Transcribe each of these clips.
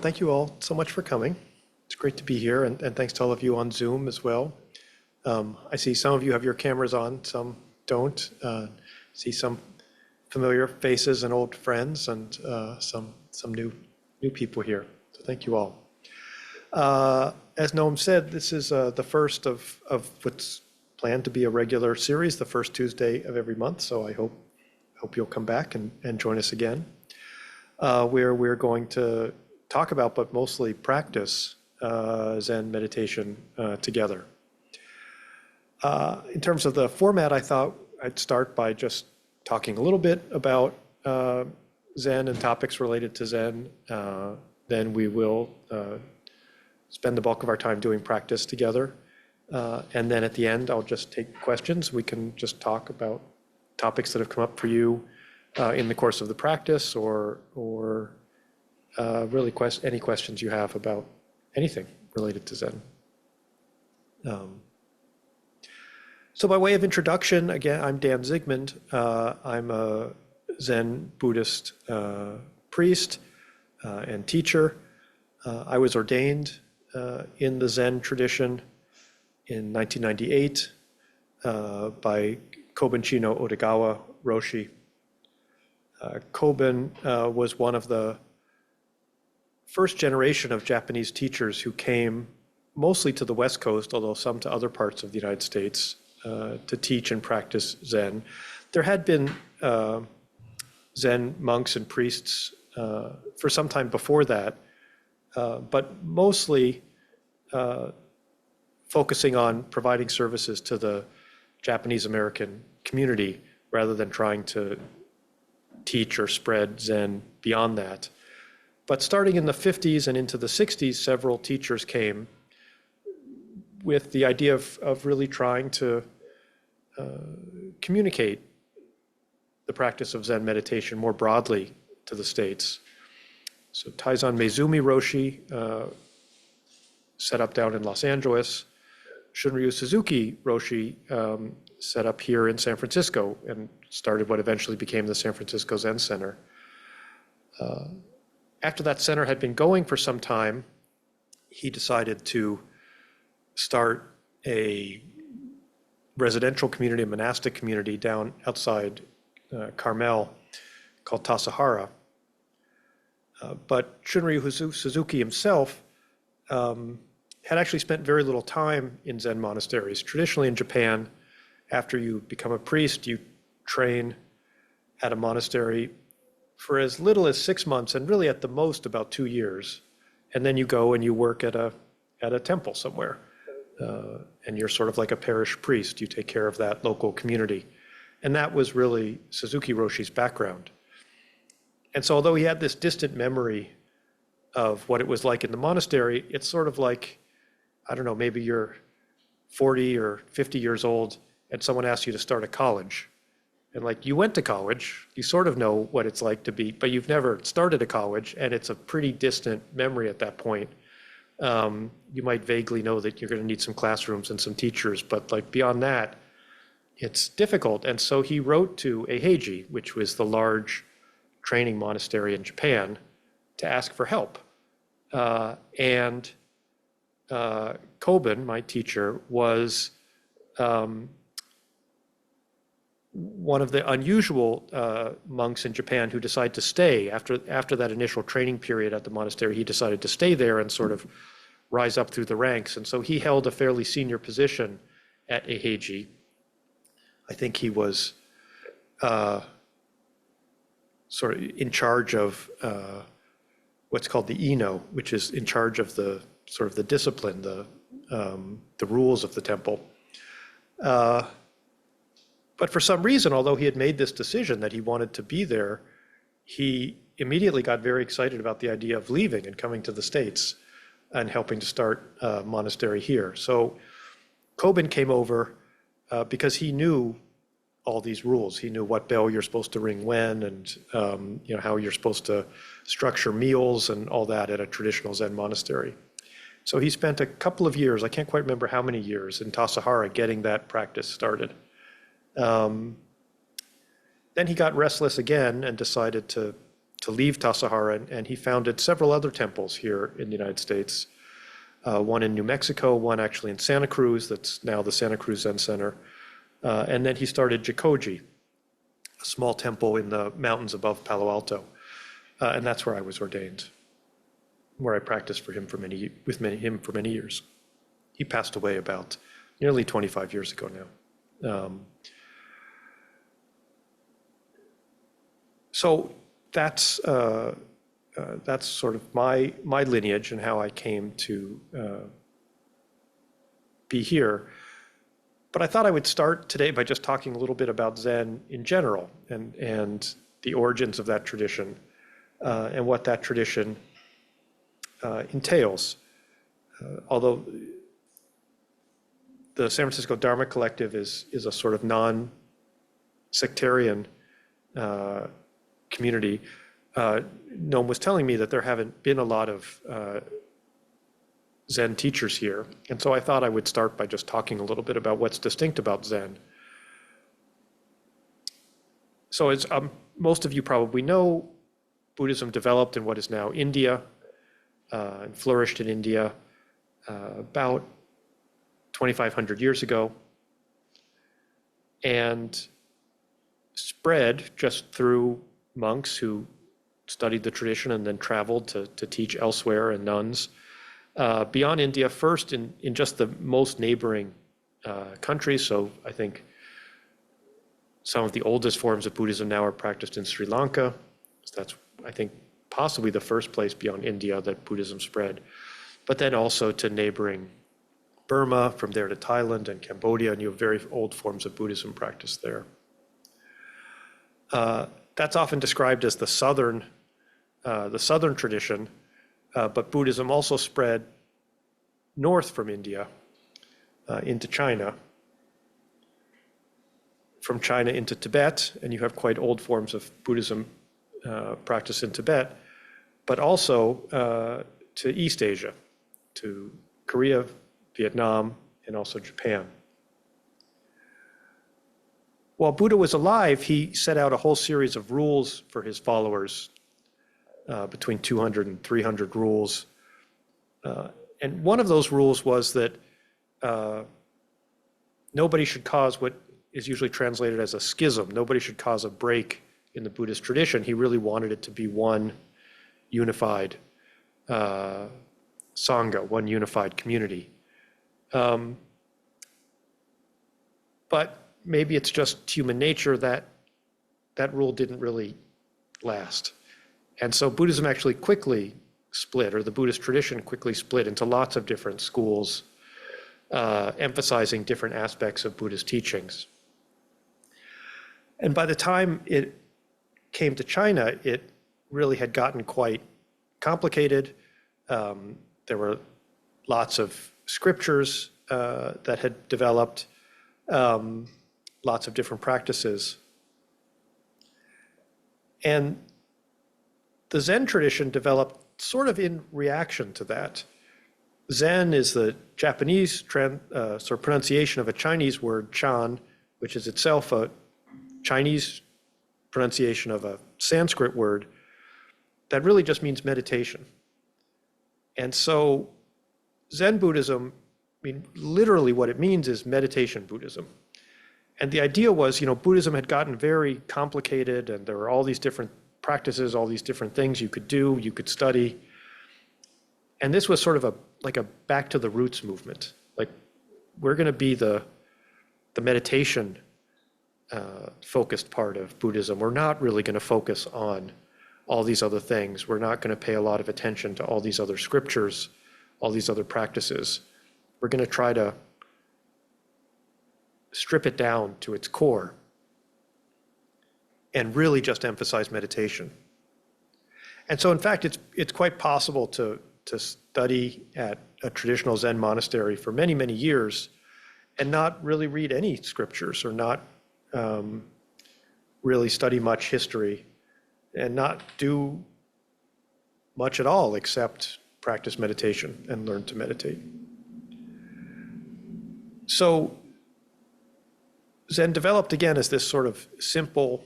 thank you all so much for coming. It's great to be here, and thanks to all of you on Zoom as well. I see some of you have your cameras on, some don't. See some familiar faces and old friends, and some new people here. So thank you all. As Noam said, this is the first of what's planned to be a regular series, the first Tuesday of every month. So I hope you'll come back and join us again, where we're going to talk about, but mostly practice, Zen meditation together. In terms of the format, I thought I'd start by just talking a little bit about Zen and topics related to Zen. Then we will spend the bulk of our time doing practice together. And then at the end, I'll just take questions. We can just talk about topics that have come up for you in the course of the practice, or really any questions you have about anything related to Zen. So by way of introduction, again, I'm Dan Zigmond. I'm a Zen Buddhist priest and teacher. I was ordained in the Zen tradition in 1998 by Kobun Chino Odegawa Roshi. Kobun was one of the first generation of Japanese teachers who came mostly to the West Coast, although some to other parts of the United States, to teach and practice Zen. There had been Zen monks and priests for some time before that, but mostly focusing on providing services to the Japanese American community rather than trying to teach or spread Zen beyond that. But starting in the 50s and into the 60s, several teachers came with the idea of really trying to communicate the practice of Zen meditation more broadly to the States. So Taizan Meizumi Roshi set up down in Los Angeles. Shunryu Suzuki Roshi set up here in San Francisco and started what eventually became the San Francisco Zen Center. After that center had been going for some time, he decided to start a residential community, a monastic community down outside Carmel called Tassajara. But Shunryu Suzuki himself had actually spent very little time in Zen monasteries. Traditionally in Japan, after you become a priest, you train at a monastery for as little as 6 months, and really at the most about 2 years. And then you go and you work at a temple somewhere. And you're sort of like a parish priest. You take care of that local community. And that was really Suzuki Roshi's background. And so although he had this distant memory of what it was like in the monastery, it's sort of like, I don't know, maybe you're 40 or 50 years old and someone asks you to start a college. And like, you went to college, you sort of know what it's like to be, but you've never started a college, and it's a pretty distant memory at that point. You might vaguely know that you're going to need some classrooms and some teachers, but like beyond that, it's difficult. And so he wrote to Eiheiji, which was the large training monastery in Japan, to ask for help. And Kobun, my teacher, was one of the unusual monks in Japan who decided to stay after that initial training period at the monastery. He decided to stay there and sort of rise up through the ranks. And so he held a fairly senior position at Eiheiji. I think he was sort of in charge of what's called the Ino, which is in charge of the sort of the discipline, the rules of the temple. But for some reason, although he had made this decision that he wanted to be there, he immediately got very excited about the idea of leaving and coming to the States and helping to start a monastery here. So Kobun came over because he knew all these rules. He knew what bell you're supposed to ring when, and how you're supposed to structure meals and all that at a traditional Zen monastery. So he spent a couple of years, I can't quite remember how many years, in Tassajara getting that practice started. Then he got restless again and decided to to leave Tassajara, and he founded several other temples here in the United States. One in New Mexico, one actually in Santa Cruz, that's now the Santa Cruz Zen Center. And then he started Jikoji, a small temple in the mountains above Palo Alto. And that's where I was ordained, where I practiced with him for many years. He passed away about nearly 25 years ago now. So that's sort of my lineage and how I came to be here. But I thought I would start today by just talking a little bit about Zen in general and the origins of that tradition and what that tradition entails. Although the San Francisco Dharma Collective is a sort of non-sectarian community, Noam was telling me that there haven't been a lot of Zen teachers here. And so I thought I would start by just talking a little bit about what's distinct about Zen. So as most of you probably know, Buddhism developed in what is now India and flourished in India about 2,500 years ago, and spread just through monks who studied the tradition and then traveled to teach elsewhere, and nuns beyond India, first in just the most neighboring countries. So I think some of the oldest forms of Buddhism now are practiced in Sri Lanka. So that's, I think, possibly the first place beyond India that Buddhism spread. But then also to neighboring Burma, from there to Thailand and Cambodia, and you have very old forms of Buddhism practiced there. That's often described as the southern tradition, but Buddhism also spread north from India into China, from China into Tibet, and you have quite old forms of Buddhism practiced in Tibet, but also to East Asia, to Korea, Vietnam, and also Japan. While Buddha was alive, he set out a whole series of rules for his followers, between 200 and 300 rules. And one of those rules was that nobody should cause what is usually translated as a schism. Nobody should cause a break in the Buddhist tradition. He really wanted it to be one unified Sangha, one unified community. But maybe it's just human nature that that rule didn't really last. And so Buddhism actually quickly split, or the Buddhist tradition quickly split into lots of different schools, emphasizing different aspects of Buddhist teachings. And by the time it came to China, it really had gotten quite complicated. There were lots of scriptures that had developed, lots of different practices. And the Zen tradition developed sort of in reaction to that. Zen is the Japanese sort of pronunciation of a Chinese word, chan, which is itself a Chinese pronunciation of a Sanskrit word that really just means meditation. And so Zen Buddhism, I mean, literally what it means is meditation Buddhism. And the idea was, Buddhism had gotten very complicated, and there were all these different practices, all these different things you could do, you could study. And this was sort of like a back to the roots movement. Like, we're going to be the meditation focused part of Buddhism. We're not really going to focus on all these other things. We're not going to pay a lot of attention to all these other scriptures, all these other practices. We're going to try to strip it down to its core and really just emphasize meditation. And so, in fact, it's quite possible to study at a traditional Zen monastery for many, many years and not really read any scriptures, or not really study much history, and not do much at all except practice meditation and learn to meditate. So Zen developed again as this sort of simple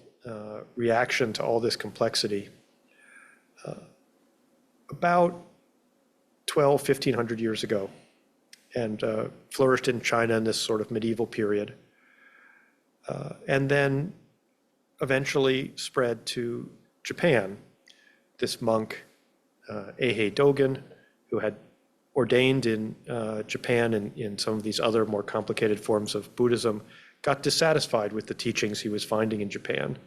reaction to all this complexity. about 1,500 years ago, and flourished in China in this sort of medieval period, and then eventually spread to Japan. This monk, Eihei Dogen, who had ordained in Japan and in some of these other more complicated forms of Buddhism, got dissatisfied with the teachings he was finding in Japan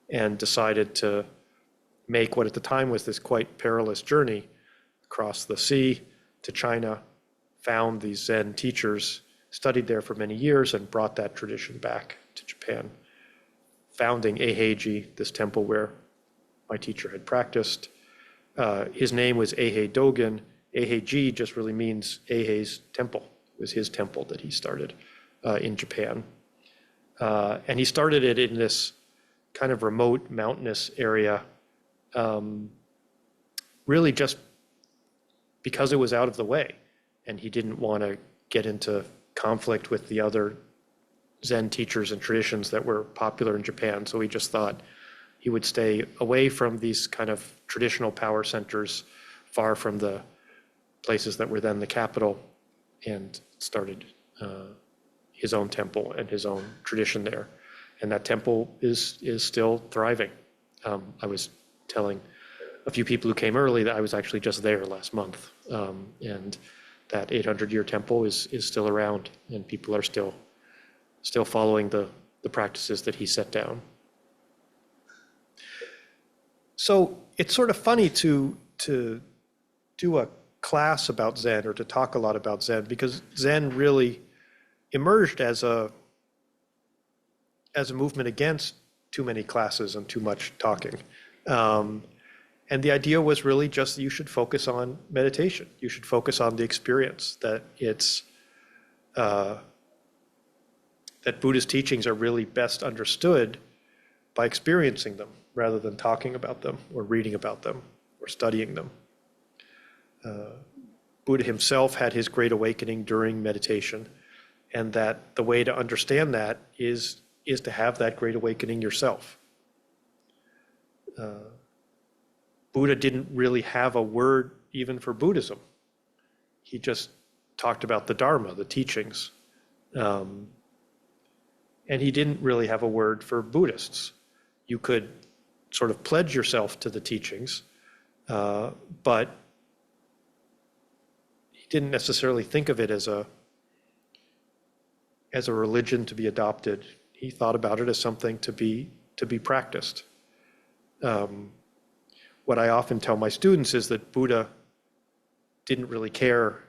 and decided to make what at the time was this quite perilous journey across the sea to China, found these Zen teachers, studied there for many years, and brought that tradition back to Japan, founding Eiheiji, this temple where my teacher had practiced. His name was Eihei Dogen. Eiheiji just really means Eihei's temple. It was his temple that he started in Japan. And he started it in this kind of remote mountainous area, really just because it was out of the way. And he didn't want to get into conflict with the other Zen teachers and traditions that were popular in Japan. So he just thought he would stay away from these kind of traditional power centers, far from the places that were then the capital, and started his own temple and his own tradition there. And that temple is still thriving. I was telling a few people who came early that I was actually just there last month. And that 800-year temple is still around, and people are still following the practices that he set down. So it's sort of funny to do a class about Zen or to talk a lot about Zen, because Zen really emerged as a movement against too many classes and too much talking. And the idea was really just that you should focus on meditation. You should focus on the experience, that that Buddhist teachings are really best understood by experiencing them rather than talking about them or reading about them or studying them. Buddha himself had his great awakening during meditation, and that the way to understand that is to have that great awakening yourself. Buddha didn't really have a word even for Buddhism. He just talked about the Dharma, the teachings. And he didn't really have a word for Buddhists. You could sort of pledge yourself to the teachings, but he didn't necessarily think of it as a religion to be adopted. He thought about it as something to be practiced. What I often tell my students is that Buddha didn't really care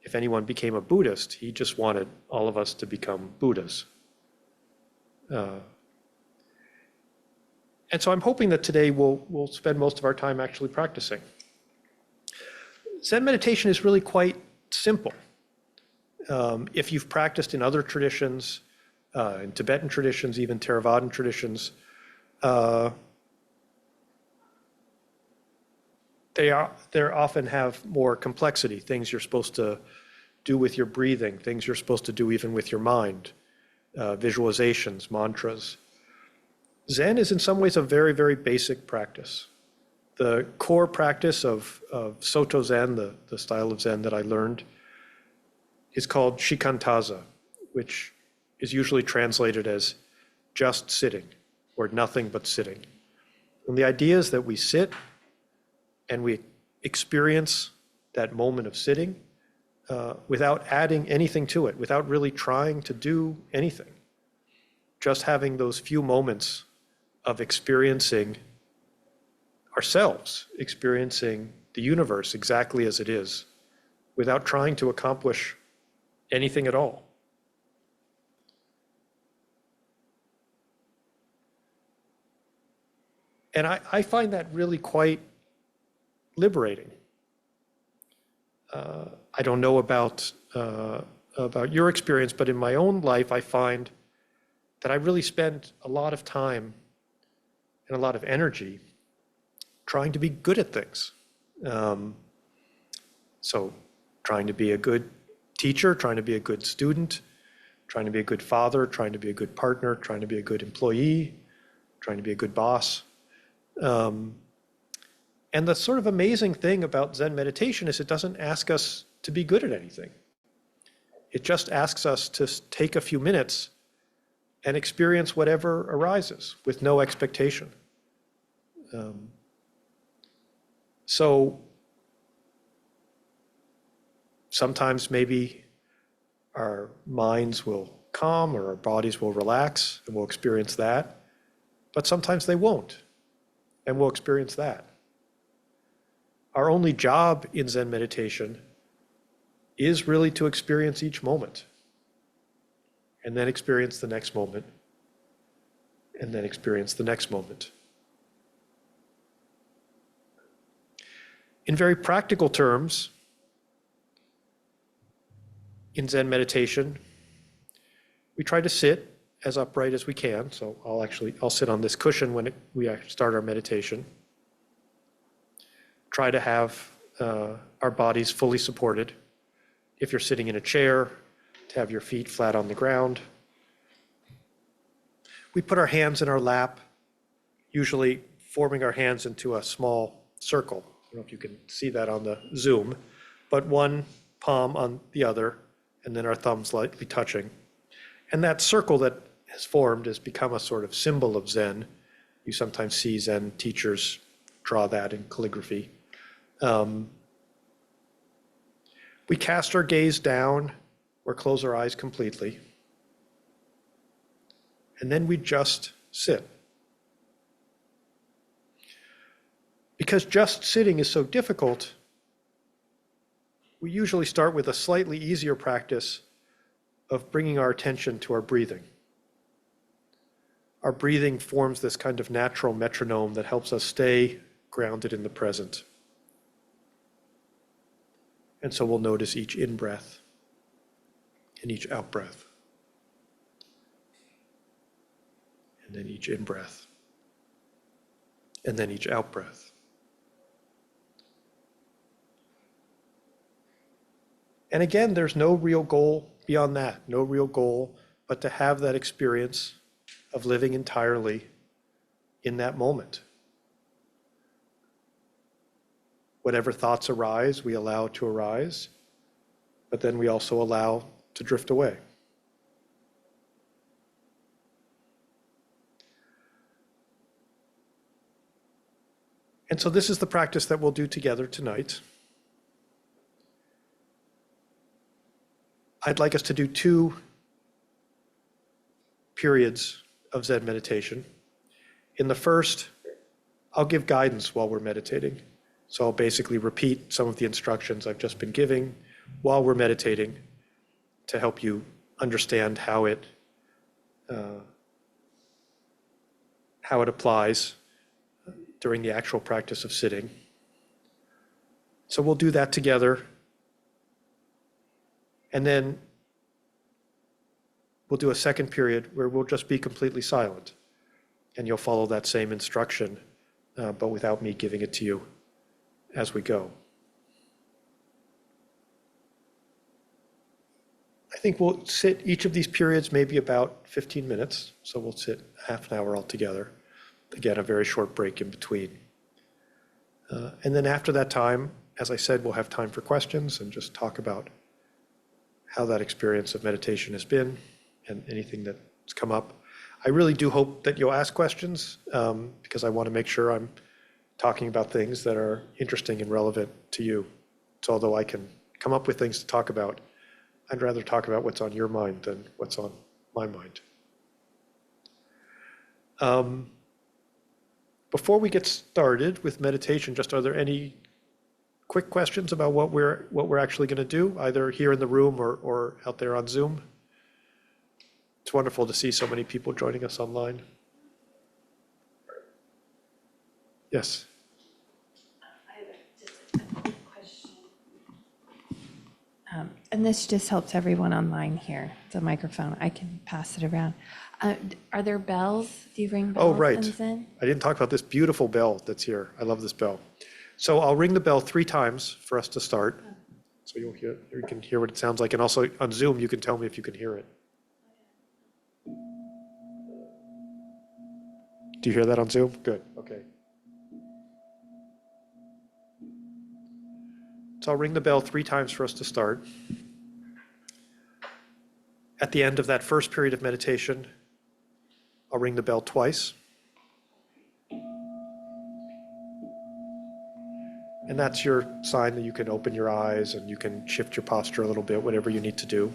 if anyone became a Buddhist. He just wanted all of us to become Buddhas. And so I'm hoping that today we'll spend most of our time actually practicing. Zen meditation is really quite simple. If you've practiced in other traditions, in Tibetan traditions, even Theravadan traditions, they often have more complexity, things you're supposed to do with your breathing, things you're supposed to do even with your mind, visualizations, mantras. Zen is in some ways a very, very basic practice. The core practice of Soto Zen, the style of Zen that I learned, is called shikantaza, which is usually translated as just sitting or nothing but sitting. And the idea is that we sit and we experience that moment of sitting without adding anything to it, without really trying to do anything. Just having those few moments of experiencing ourselves, experiencing the universe exactly as it is, without trying to accomplish anything at all. And I find that really quite liberating. I don't know about your experience, but in my own life, I find that I really spend a lot of time and a lot of energy trying to be good at things. So trying to be a good teacher, trying to be a good student, trying to be a good father, trying to be a good partner, trying to be a good employee, trying to be a good boss. And the sort of amazing thing about Zen meditation is it doesn't ask us to be good at anything. It just asks us to take a few minutes and experience whatever arises with no expectation. So sometimes maybe our minds will calm or our bodies will relax and we'll experience that. But sometimes they won't, and we'll experience that. Our only job in Zen meditation is really to experience each moment, and then experience the next moment, and then experience the next moment. In very practical terms, in Zen meditation, we try to sit as upright as we can. So I'll sit on this cushion when we start our meditation. Try to have our bodies fully supported. If you're sitting in a chair, to have your feet flat on the ground. We put our hands in our lap, usually forming our hands into a small circle. I don't know if you can see that on the Zoom, but one palm on the other, and then our thumbs lightly touching. And that circle that has formed has become a sort of symbol of Zen. You sometimes see Zen teachers draw that in calligraphy. We cast our gaze down or close our eyes completely. And then we just sit. Because just sitting is so difficult, we usually start with a slightly easier practice of bringing our attention to our breathing. Our breathing forms this kind of natural metronome that helps us stay grounded in the present. And so we'll notice each in-breath and each out-breath. And then each in-breath. And then each out-breath. And again, there's no real goal beyond that, no real goal, but to have that experience of living entirely in that moment. Whatever thoughts arise, we allow to arise, but then we also allow to drift away. And so this is the practice that we'll do together tonight. I'd like us to do 2 periods of Zen meditation. In the first, I'll give guidance while we're meditating. So I'll basically repeat some of the instructions I've just been giving while we're meditating to help you understand how it applies during the actual practice of sitting. So we'll do that together. And then we'll do a second period where we'll just be completely silent. And you'll follow that same instruction, but without me giving it to you as we go. I think we'll sit each of these periods maybe about 15 minutes. So we'll sit half an hour altogether. Again, a very short break in between. And then after that time, as I said, we'll have time for questions and just talk about how that experience of meditation has been and anything that's come up. I really do hope that you'll ask questions because I want to make sure I'm talking about things that are interesting and relevant to you. So although I can come up with things to talk about, I'd rather talk about what's on your mind than what's on my mind. Before we get started with meditation, just are there any quick questions about what we're actually going to do, either here in the room or out there on Zoom? It's wonderful to see so many people joining us online. Yes. I have just a quick question. And this just helps everyone online here, the microphone. I can pass it around. Are there bells? Do you ring bells? Oh, right. in Zen? I didn't talk about this beautiful bell that's here. I love this bell. So I'll ring the bell 3 times for us to start. So you can hear what it sounds like. And also on Zoom, you can tell me if you can hear it. Do you hear that on Zoom? Good. Okay. So I'll ring the bell 3 times for us to start. At the end of that first period of meditation, I'll ring the bell twice. And that's your sign that you can open your eyes and you can shift your posture a little bit, whatever you need to do.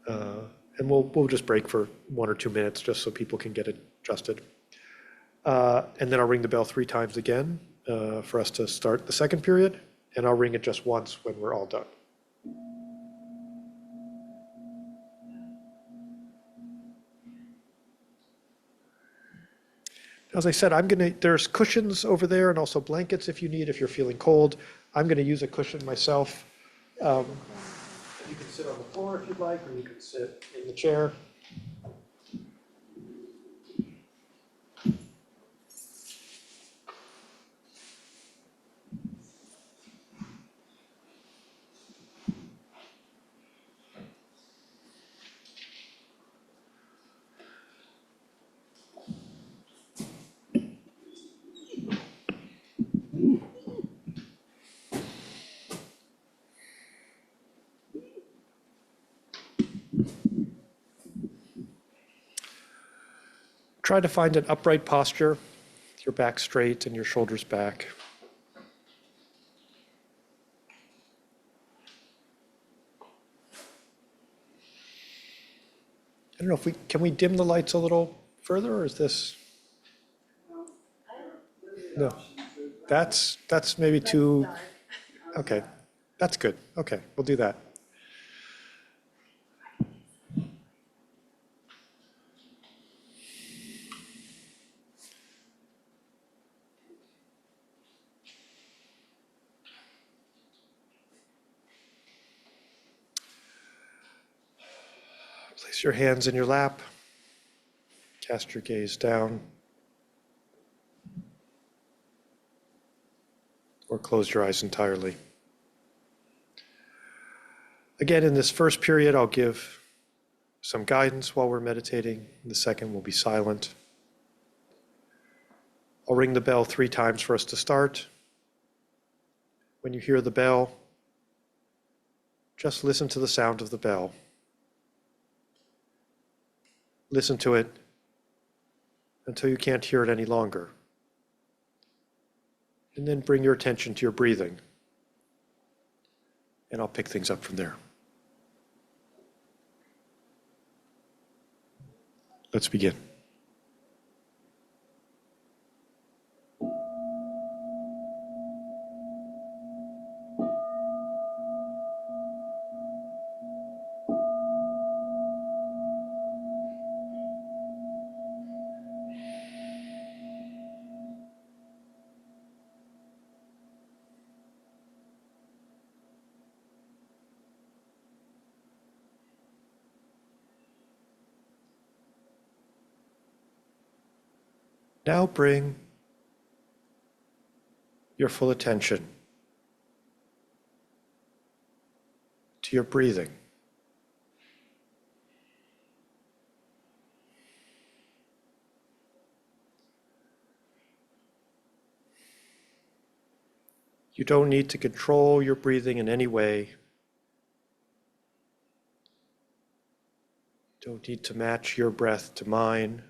And we'll just break for 1 or 2 minutes just so people can get adjusted. And then I'll ring the bell 3 times again for us to start the second period. And I'll ring it just once when we're all done. As I said, there's cushions over there and also blankets if you need, if you're feeling cold. I'm gonna use a cushion myself. You can sit on the floor if you'd like, or you can sit in the chair. Try to find an upright posture, with your back straight and your shoulders back. I don't know if can we dim the lights a little further, or is this? No, that's maybe too, okay, that's good. Okay, we'll do that. Place your hands in your lap. Cast your gaze down. Or close your eyes entirely. Again, in this first period, I'll give some guidance while we're meditating. The second will be silent. I'll ring the bell 3 times for us to start. When you hear the bell, just listen to the sound of the bell. Listen to it until you can't hear it any longer. And then bring your attention to your breathing. And I'll pick things up from there. Let's begin. Now bring your full attention to your breathing. You don't need to control your breathing in any way. You don't need to match your breath to mine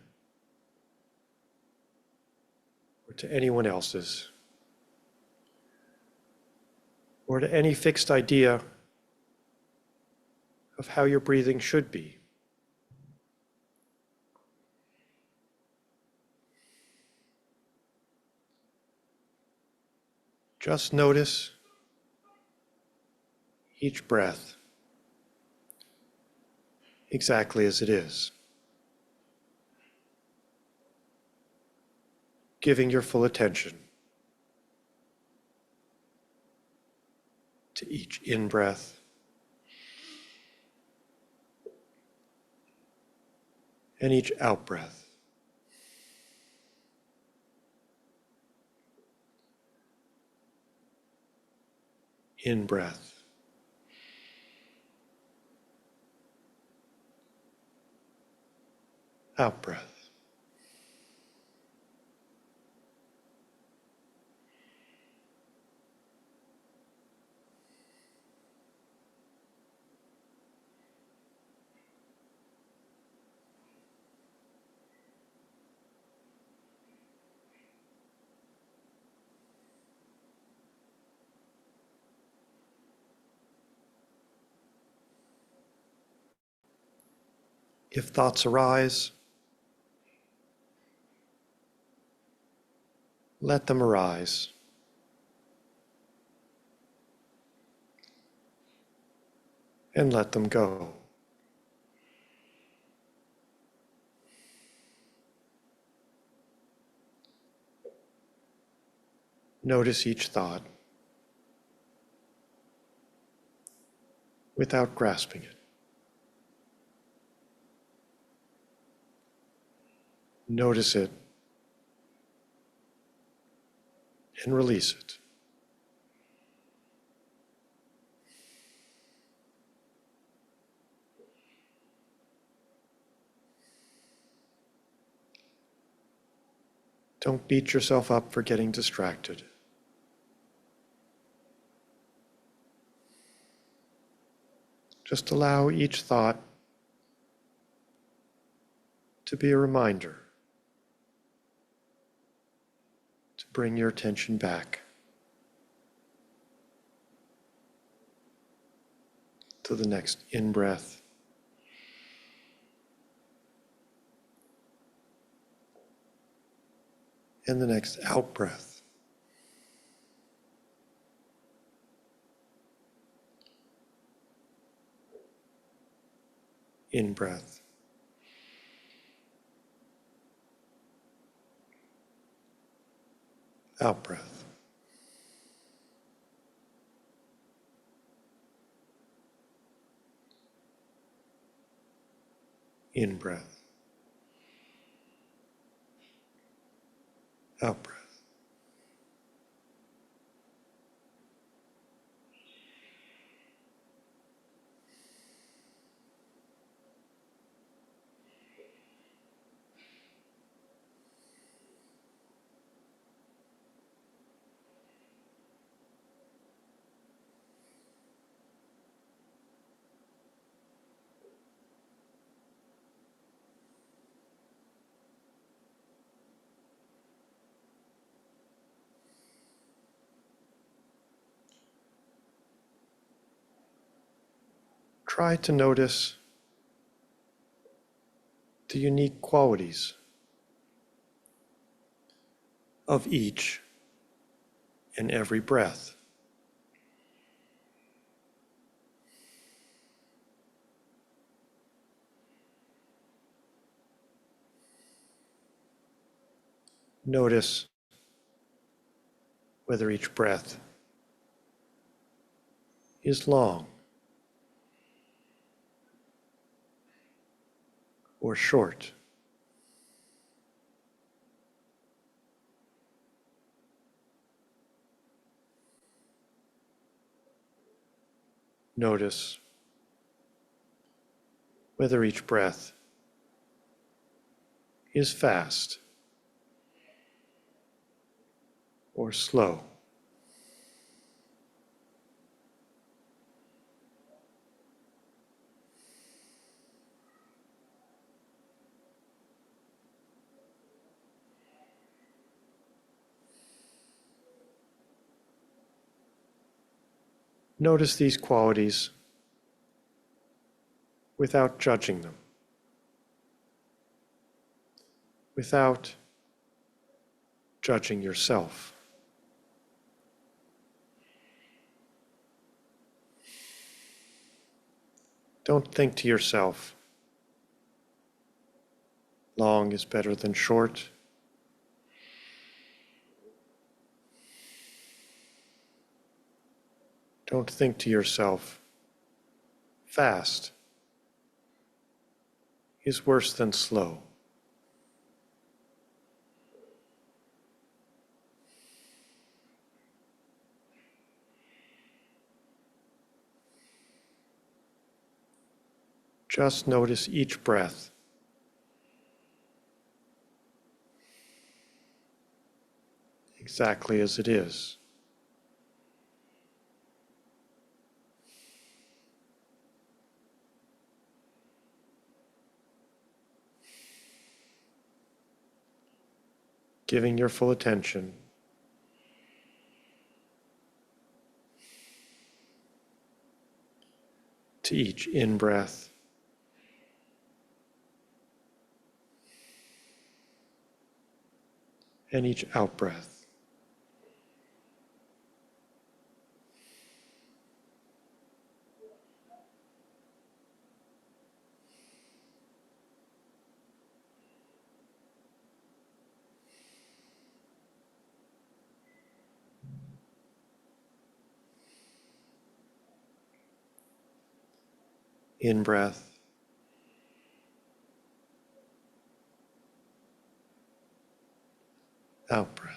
or to anyone else's, or to any fixed idea of how your breathing should be. Just notice each breath exactly as it is, giving your full attention to each in-breath and each out-breath. In-breath. Out-breath. If thoughts arise, let them arise. And let them go. Notice each thought without grasping it. Notice it and release it. Don't beat yourself up for getting distracted. Just allow each thought to be a reminder to bring your attention back to the next in-breath and the next out-breath. In-breath. Out-breath. In-breath. Out-breath. Try to notice the unique qualities of each and every breath. Notice whether each breath is long or short. Notice whether each breath is fast or slow. Notice these qualities without judging them, without judging yourself. Don't think to yourself, long is better than short. Don't think to yourself, fast is worse than slow. Just notice each breath exactly as it is. Giving your full attention to each in-breath and each out-breath. In-breath, out-breath.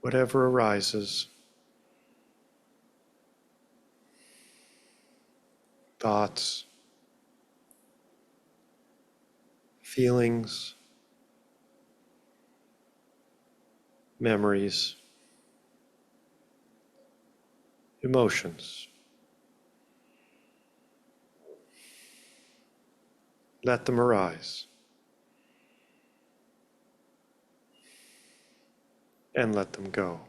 Whatever arises, thoughts, feelings, memories, emotions. Let them arise and let them go.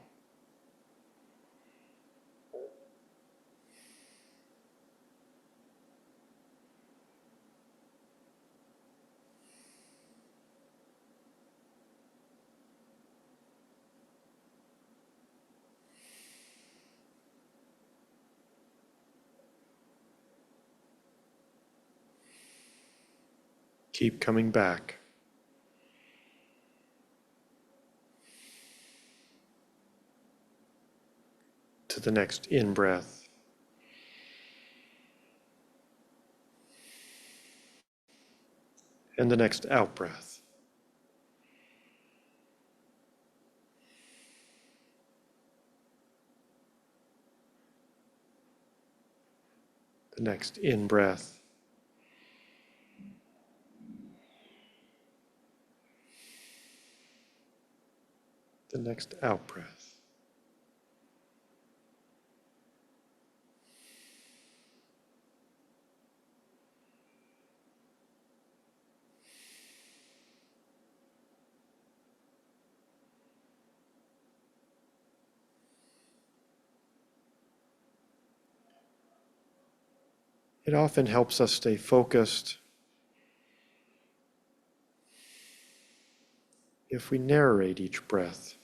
Keep coming back. To the next in-breath. And the next out-breath. The next in-breath. The next out-breath. It often helps us stay focused if we narrate each breath.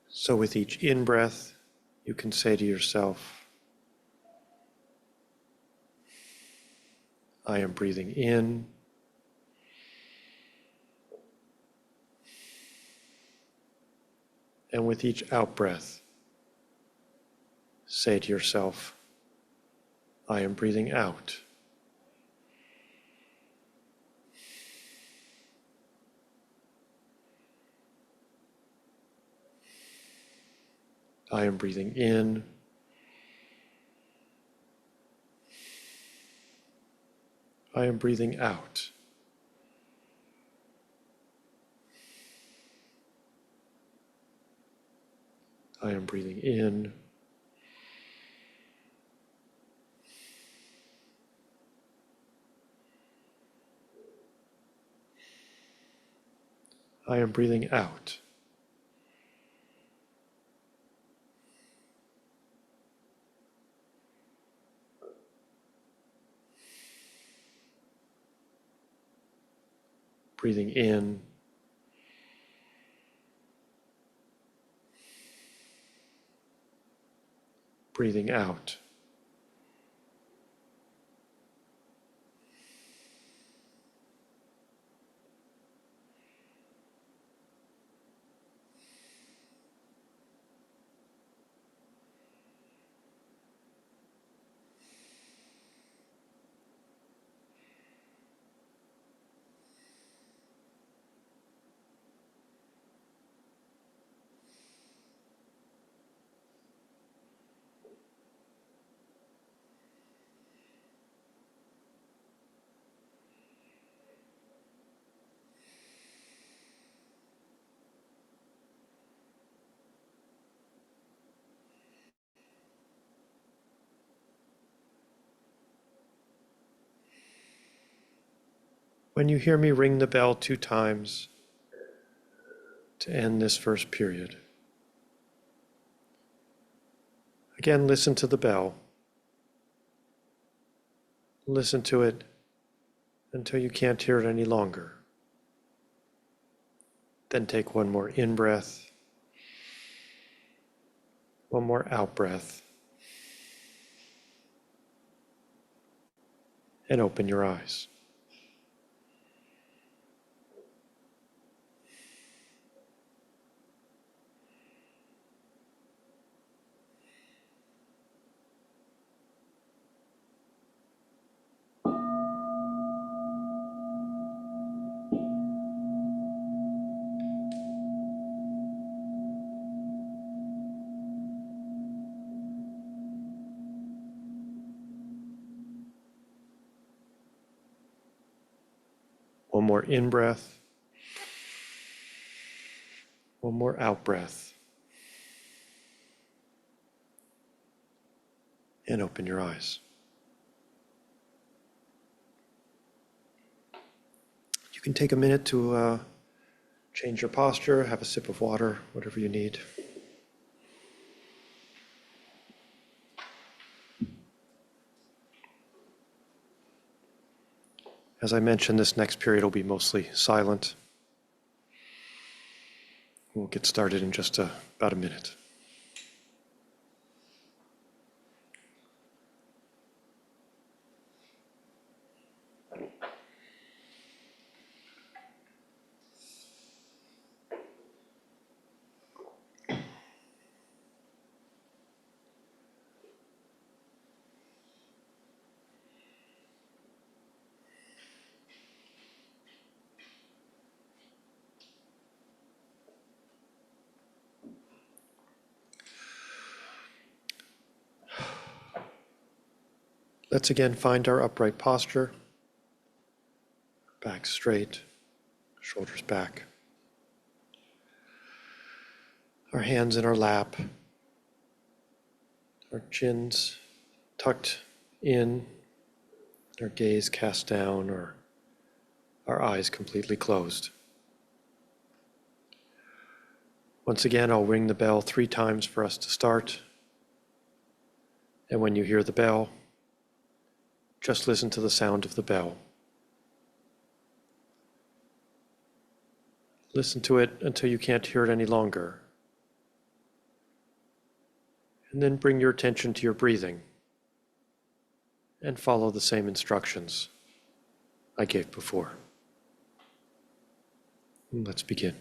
So with each in-breath, you can say to yourself, I am breathing in. And with each out-breath, say to yourself, I am breathing out. I am breathing in. I am breathing out. I am breathing in. I am breathing out. Breathing in. Breathing out. When you hear me ring the bell 2 times to end this first period, again, listen to the bell. Listen to it until you can't hear it any longer. Then take one more in-breath, one more out-breath, and open your eyes. One more in-breath, one more out-breath, and open your eyes. You can take a minute to change your posture, have a sip of water, whatever you need. As I mentioned, this next period will be mostly silent. We'll get started in just about a minute. Let's again find our upright posture. Back straight, shoulders back. Our hands in our lap, our chins tucked in, our gaze cast down, or our eyes completely closed. Once again, I'll ring the bell 3 times for us to start. And when you hear the bell, just listen to the sound of the bell. Listen to it until you can't hear it any longer. And then bring your attention to your breathing and follow the same instructions I gave before. Let's begin.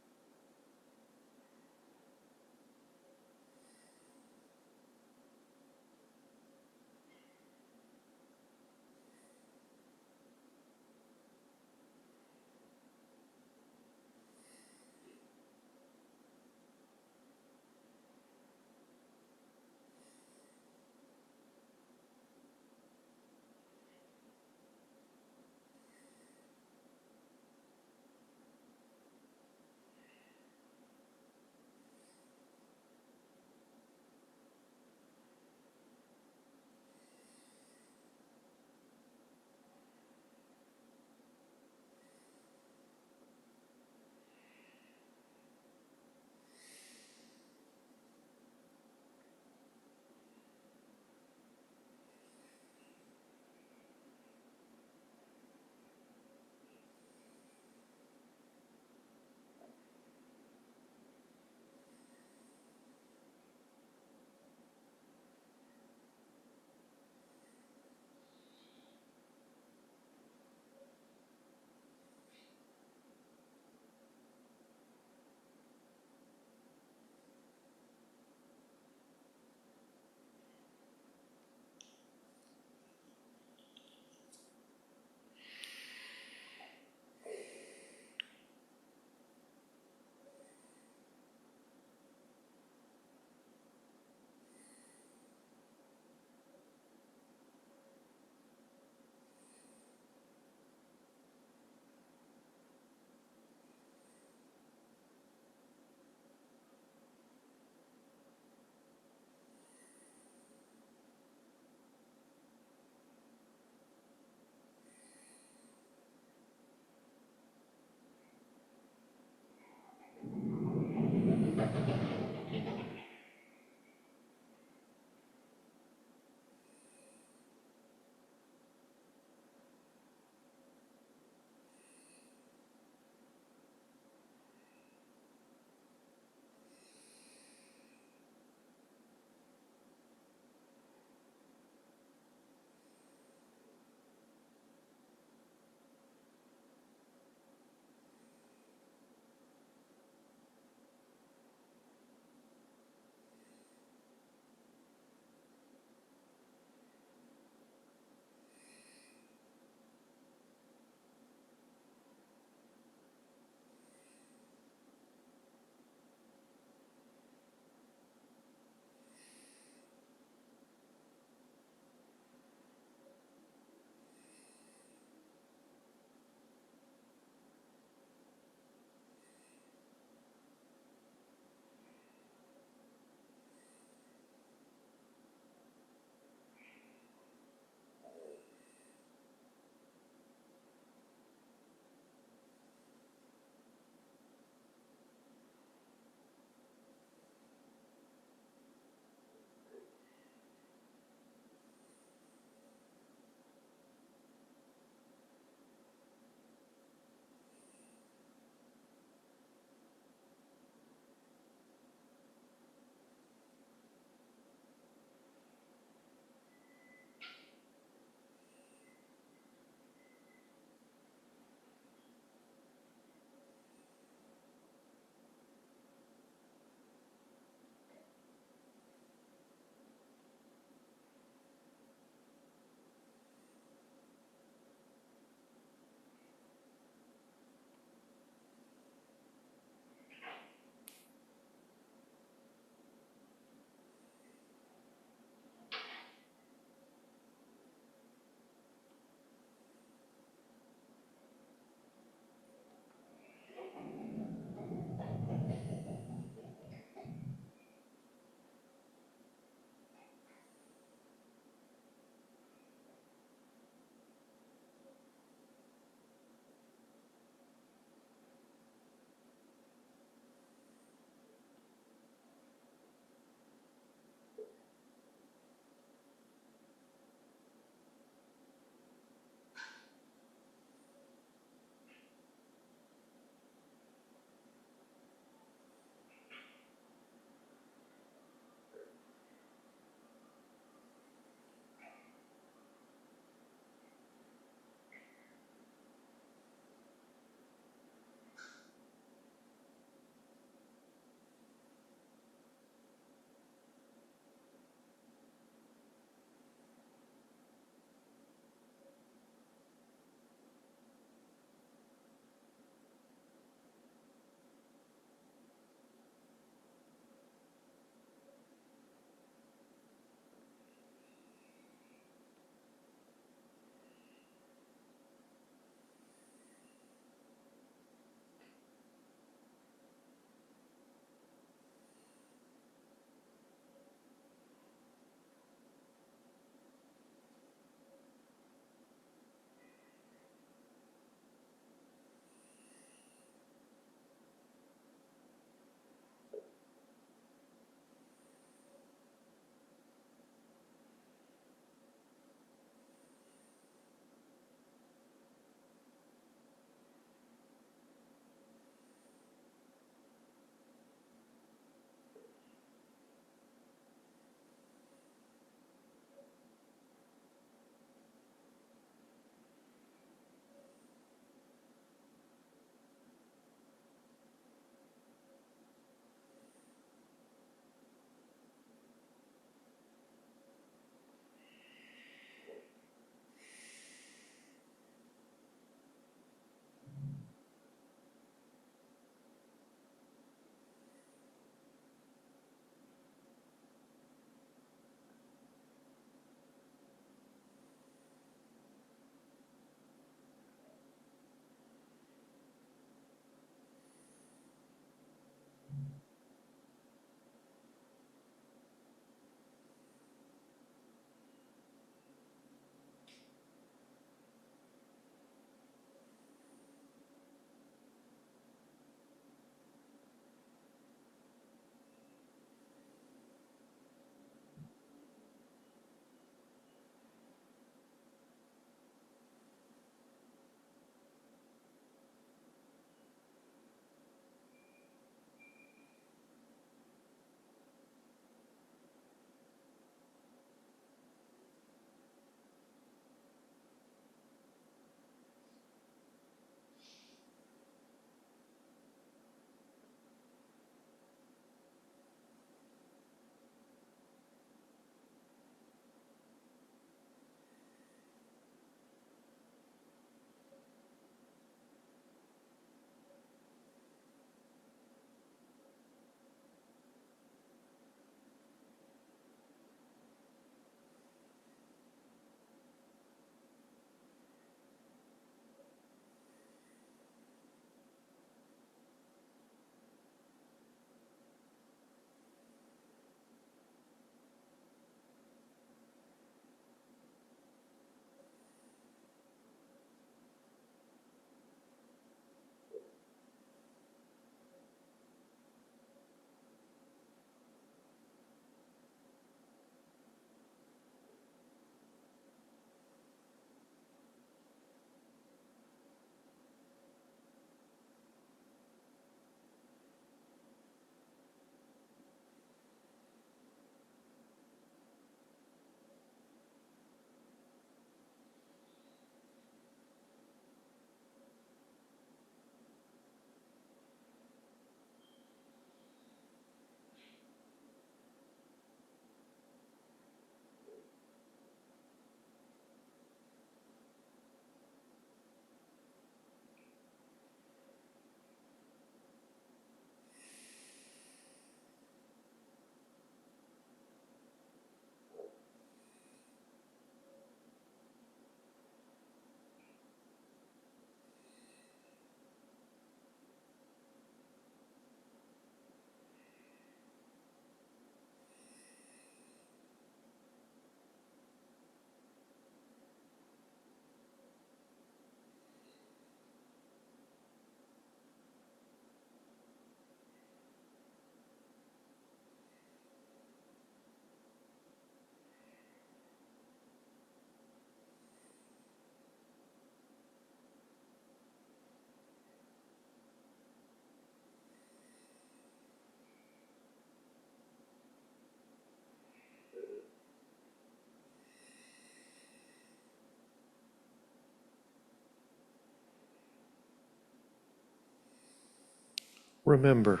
remember,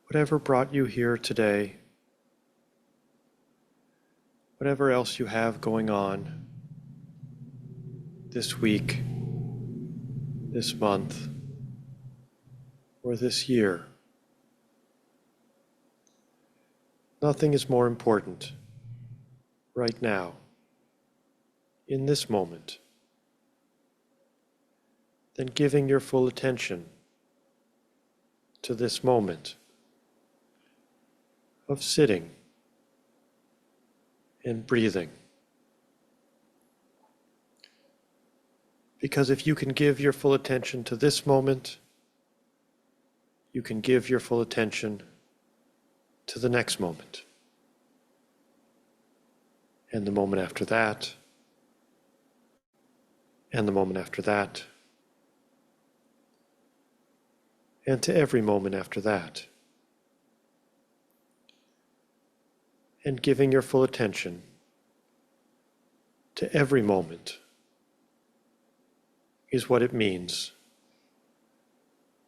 whatever brought you here today, whatever else you have going on this week, this month, or this year, nothing is more important right now, in this moment, than giving your full attention to this moment of sitting and breathing. Because if you can give your full attention to this moment, you can give your full attention to the next moment, and the moment after that, and the moment after that, and to every moment after that. And giving your full attention to every moment is what it means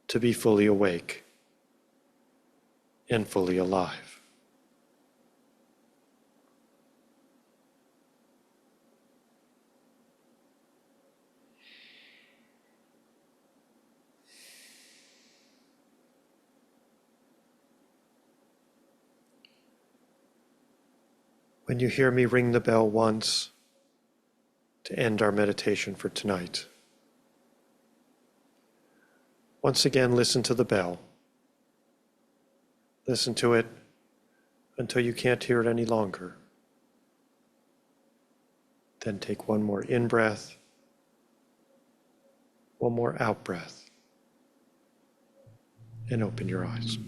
to be fully awake and fully alive. When you hear me ring the bell once to end our meditation for tonight, once again listen to the bell. Listen to it until you can't hear it any longer. Then take one more in-breath, one more out-breath, and open your eyes.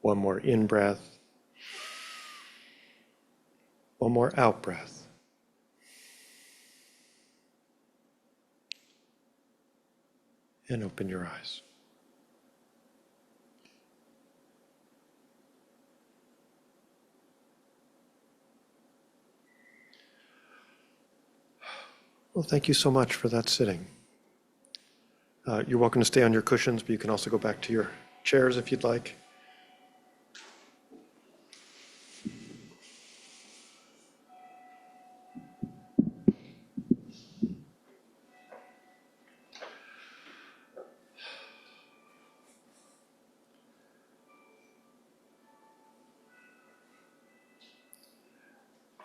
One more in-breath, one more out-breath. And open your eyes. Well, thank you so much for that sitting. You're welcome to stay on your cushions, but you can also go back to your chairs if you'd like.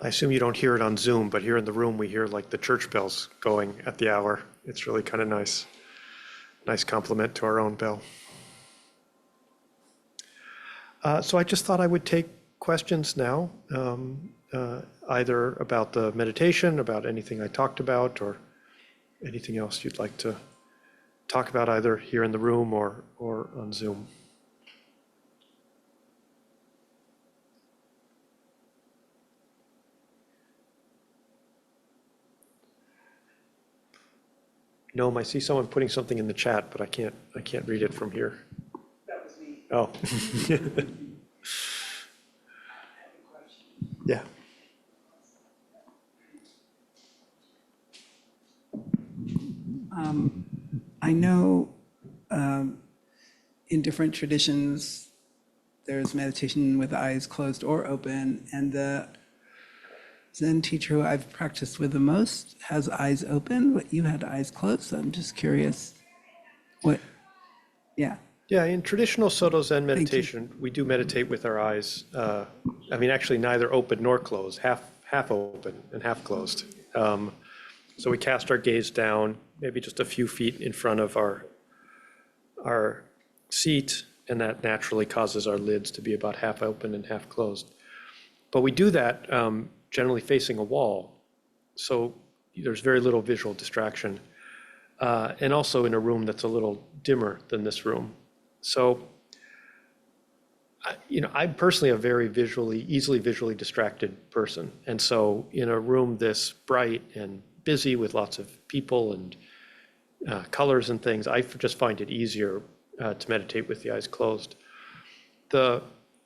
I assume you don't hear it on Zoom, but here in the room we hear like the church bells going at the hour. It's really kind of nice. Nice compliment to our own bell. So I just thought I would take questions now, either about the meditation, about anything I talked about, or anything else you'd like to talk about either here in the room or on Zoom. Noam, I see someone putting something in the chat, but I can't read it from here. That was me. Oh. Yeah. I know in different traditions, there's meditation with eyes closed or open, and the Zen teacher who I've practiced with the most has eyes open, but you had eyes closed, so I'm just curious what, yeah. Yeah, in traditional Soto Zen meditation, we do meditate with our eyes, actually neither open nor closed, half open and half closed. So we cast our gaze down, maybe just a few feet in front of our seat, and that naturally causes our lids to be about half open and half closed. But we do that generally facing a wall, so there's very little visual distraction, and also in a room that's a little dimmer than this room. So I'm personally a very easily visually distracted person. And so in a room this bright and busy with lots of people and colors and things, I just find it easier to meditate with the eyes closed. The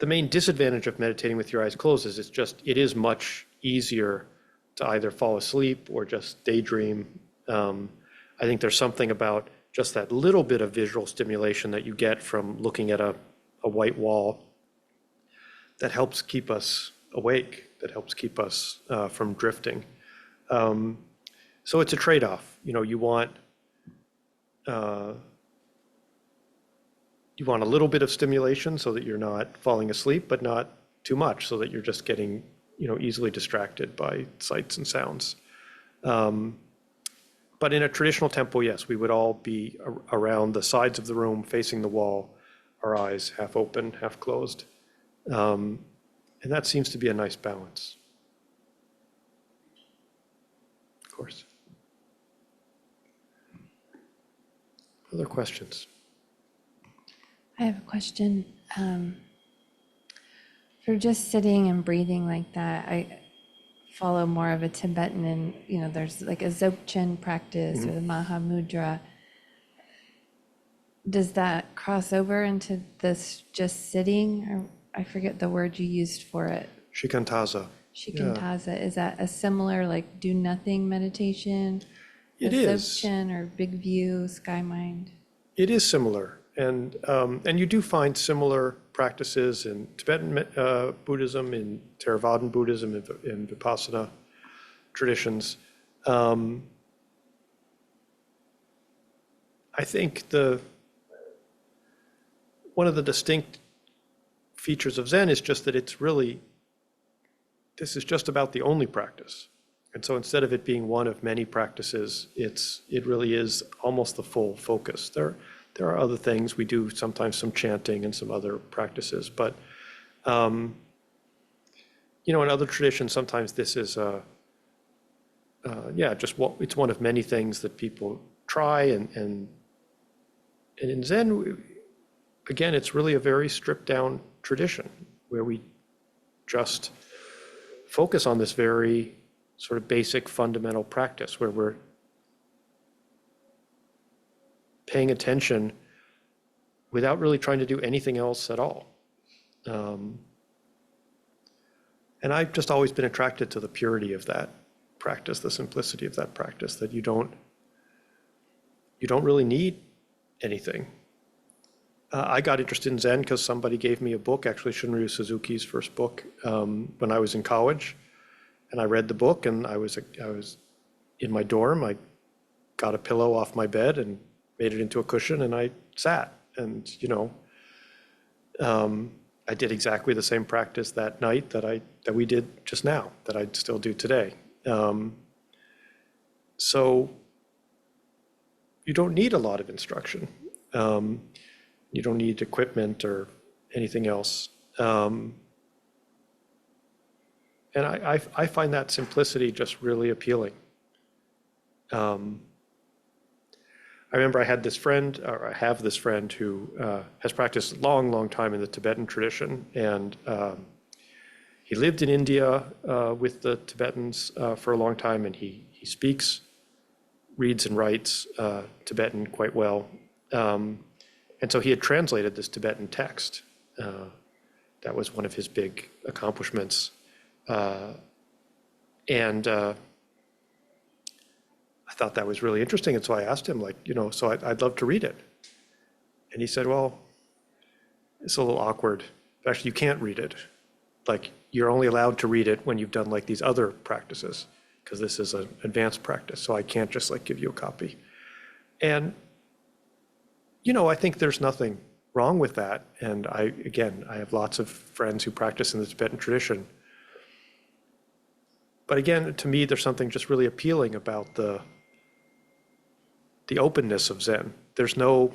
main disadvantage of meditating with your eyes closed is it is much easier to either fall asleep or just daydream. I think there's something about just that little bit of visual stimulation that you get from looking at a white wall that helps keep us awake, that helps keep us from drifting. So it's a trade-off. You want a little bit of stimulation so that you're not falling asleep, but not too much so that you're just getting easily distracted by sights and sounds. But in a traditional temple, yes, we would all be around the sides of the room, facing the wall, our eyes half open, half closed. And that seems to be a nice balance. Of course. Other questions? I have a question. For just sitting and breathing like that, I follow more of a Tibetan, and there's like a Dzogchen practice or the Mahamudra. Does that cross over into this just sitting? Or I forget the word you used for it. Shikantaza. Shikantaza. Is that a similar like do nothing meditation? It as is. Dzogchen or Big View, Sky Mind? It is similar. And you do find similar practices in Tibetan Buddhism, in Theravadan Buddhism, in Vipassana traditions. I think one of the distinct features of Zen is just that this is just about the only practice. And so instead of it being one of many practices, it really is almost the full focus. There are other things. We do sometimes some chanting and some other practices, but in other traditions, sometimes this is it's one of many things that people try, and in Zen, again, it's really a very stripped down tradition where we just focus on this very sort of basic fundamental practice where we're paying attention without really trying to do anything else at all. And I've just always been attracted to the purity of that practice, the simplicity of that practice, that you don't really need anything. I got interested in Zen because somebody gave me a book, actually Shunryu Suzuki's first book, when I was in college. And I read the book, and I was in my dorm. I got a pillow off my bed and made it into a cushion, and I sat. And I did exactly the same practice that night that we did just now, that I still do today. So you don't need a lot of instruction. You don't need equipment or anything else. And I find that simplicity just really appealing. I remember I have this friend who has practiced a long, long time in the Tibetan tradition, and he lived in India with the Tibetans for a long time, and he speaks, reads and writes Tibetan quite well. And so he had translated this Tibetan text. That was one of his big accomplishments. And I thought that was really interesting. And so I asked him, so I'd love to read it. And he said, well, it's a little awkward. Actually, you can't read it. You're only allowed to read it when you've done these other practices, because this is an advanced practice. So I can't just give you a copy. And, I think there's nothing wrong with that. And I have lots of friends who practice in the Tibetan tradition. But again, to me, there's something just really appealing about the openness of Zen. There's no,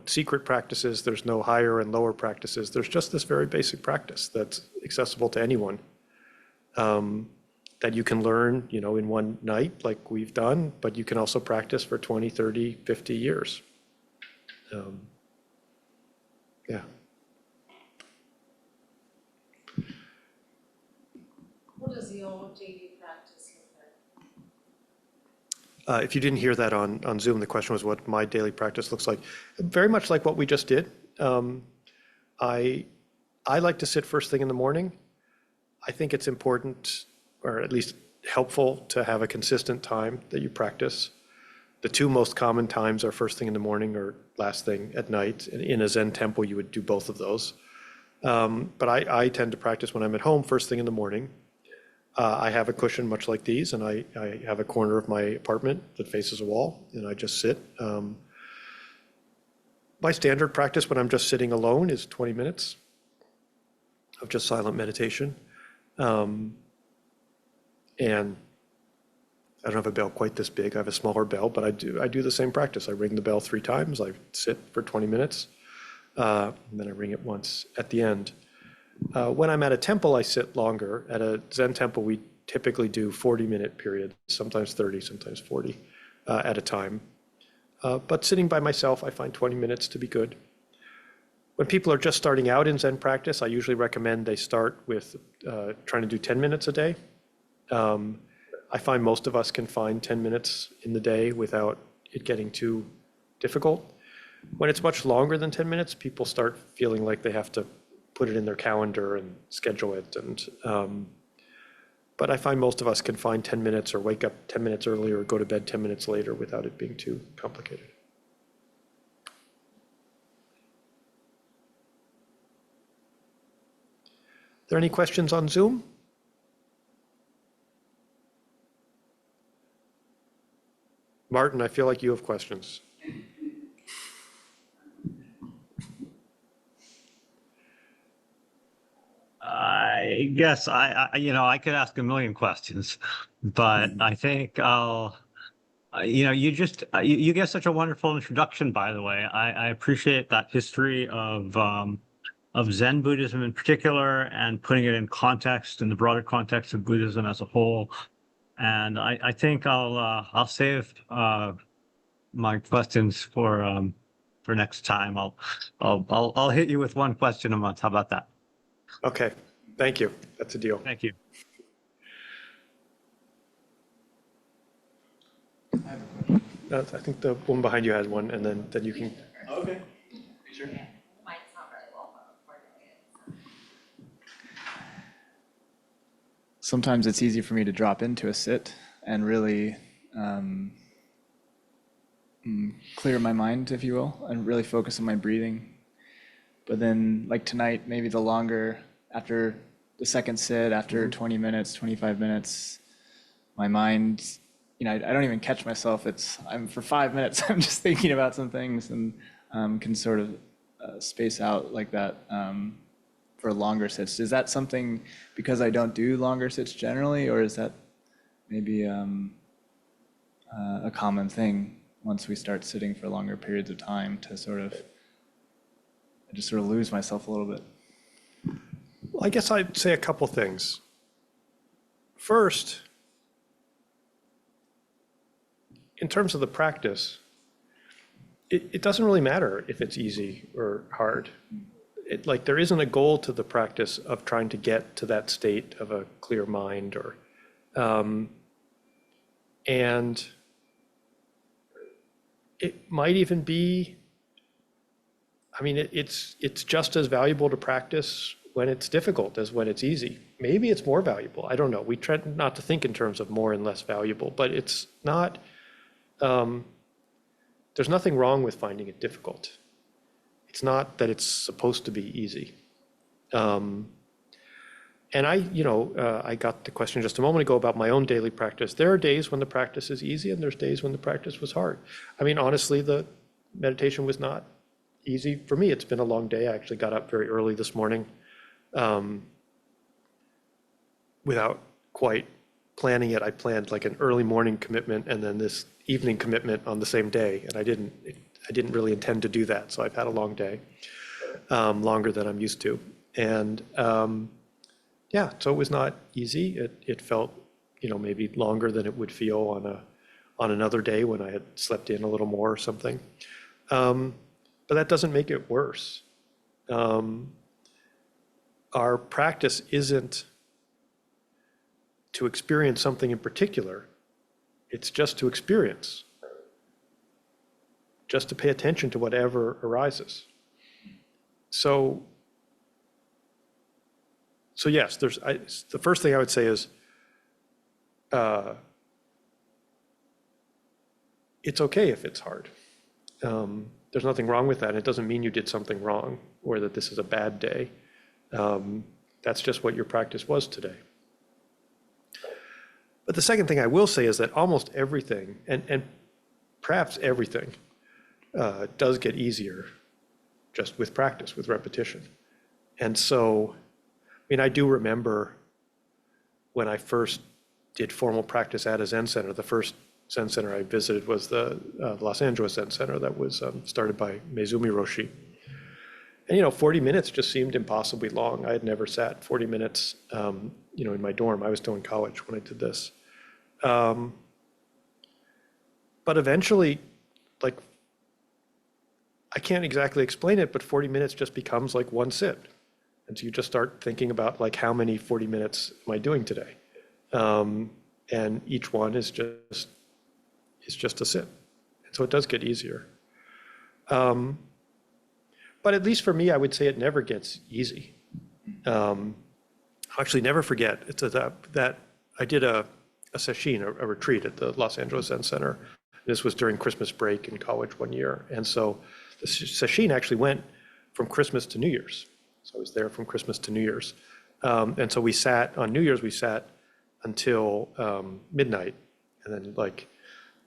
secret practices. There's no higher and lower practices. There's just this very basic practice that's accessible to anyone, that you can learn, in one night like we've done, but you can also practice for 20, 30, 50 years. Yeah. your daily practice look like? If you didn't hear that on Zoom, the question was what my daily practice looks like. Very much like what we just did. I like to sit first thing in the morning. I think it's important, or at least helpful, to have a consistent time that you practice. The two most common times are first thing in the morning or last thing at night. In a Zen temple, you would do both of those. But I tend to practice when I'm at home first thing in the morning. I have a cushion much like these, and I have a corner of my apartment that faces a wall, and I just sit. My standard practice when I'm just sitting alone is 20 minutes of just silent meditation. And I don't have a bell quite this big. I have a smaller bell, but I do the same practice. I ring the bell 3 times. I sit for 20 minutes, and then I ring it once at the end. When I'm at a temple, I sit longer. At a Zen temple, we typically do 40-minute periods, sometimes 30, sometimes 40 at a time. But sitting by myself, I find 20 minutes to be good. When people are just starting out in Zen practice, I usually recommend they start with trying to do 10 minutes a day. I find most of us can find 10 minutes in the day without it getting too difficult. When it's much longer than 10 minutes, people start feeling like they have to put it in their calendar and schedule it. But I find most of us can find 10 minutes or wake up 10 minutes earlier or go to bed 10 minutes later without it being too complicated. Are there any questions on Zoom? Martin, I feel like you have questions. I guess I could ask a million questions, but I think I'll, you gave such a wonderful introduction, by the way. I appreciate that history of Zen Buddhism in particular and putting it in context, in the broader context of Buddhism as a whole. And I think I'll save my questions for next time. I'll hit you with one question a month. How about that? Okay, thank you. That's a deal. Thank you. I think the one behind you has one, and then you can. Okay. Sure. Mike's not very well coordinated. Sometimes it's easy for me to drop into a sit and really clear my mind, if you will, and really focus on my breathing. But then, like tonight, maybe the longer, after the second sit, after 20 minutes, 25 minutes, my mind, I don't even catch myself. I'm for 5 minutes, I'm just thinking about some things and can sort of space out like that for longer sits. Is that something because I don't do longer sits generally, or is that maybe a common thing once we start sitting for longer periods of time to I just sort of lose myself a little bit? Well, I guess I'd say a couple things. First, in terms of the practice, it doesn't really matter if it's easy or hard. There isn't a goal to the practice of trying to get to that state of a clear mind, and it might even be, it's just as valuable to practice when it's difficult as when it's easy. Maybe it's more valuable. I don't know. We try not to think in terms of more and less valuable, but it's not, there's nothing wrong with finding it difficult. It's not that it's supposed to be easy. And I got the question just a moment ago about my own daily practice. There are days when the practice is easy and there's days when the practice was hard. Honestly, the meditation was not easy for me. It's been a long day. I actually got up very early this morning without quite planning it. I planned like an early morning commitment and then this evening commitment on the same day. And I didn't really intend to do that. So I've had a long day, longer than I'm used to. And yeah, so it was not easy. It felt, maybe longer than it would feel on another day when I had slept in a little more or something. But that doesn't make it worse. Our practice isn't to experience something in particular. It's just to experience, just to pay attention to whatever arises. So yes, the first thing I would say is, it's okay if it's hard. There's nothing wrong with that. It doesn't mean you did something wrong or that this is a bad day. That's just what your practice was today. But the second thing I will say is that almost everything, and perhaps everything, does get easier just with practice, with repetition. And so, I mean, I do remember when I first did formal practice at a Zen center. The first Zen center I visited was the Los Angeles Zen Center that was started by Meizumi Roshi. And 40 minutes just seemed impossibly long. I had never sat 40 minutes, in my dorm. I was still in college when I did this. But eventually, like, I can't exactly explain it, but 40 minutes just becomes like one sit. And so you just start thinking about like, how many 40 minutes am I doing today? And each one is just a sit. And so it does get easier. But at least for me, I would say it never gets easy. I'll actually never forget, it's that I did a sesshin, a retreat at the Los Angeles Zen Center. This was during Christmas break in college one year. And so the sesshin actually went from Christmas to New Year's. So I was there from Christmas to New Year's. And so on New Year's, we sat until midnight. And then like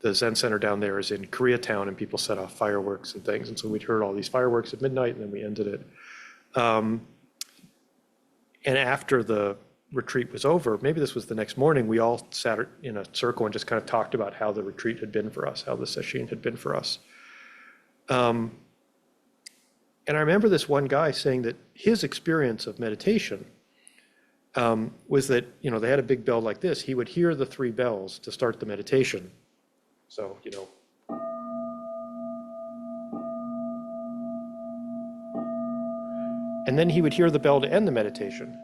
the Zen Center down there is in Koreatown and people set off fireworks and things. And so we'd heard all these fireworks at midnight and then we ended it. And after the retreat was over, maybe this was the next morning, we all sat in a circle and just kind of talked about how the retreat had been for us, how the sesshin had been for us. And I remember this one guy saying that his experience of meditation was that, they had a big bell like this. He would hear the 3 bells to start the meditation. So, and then he would hear the bell to end the meditation.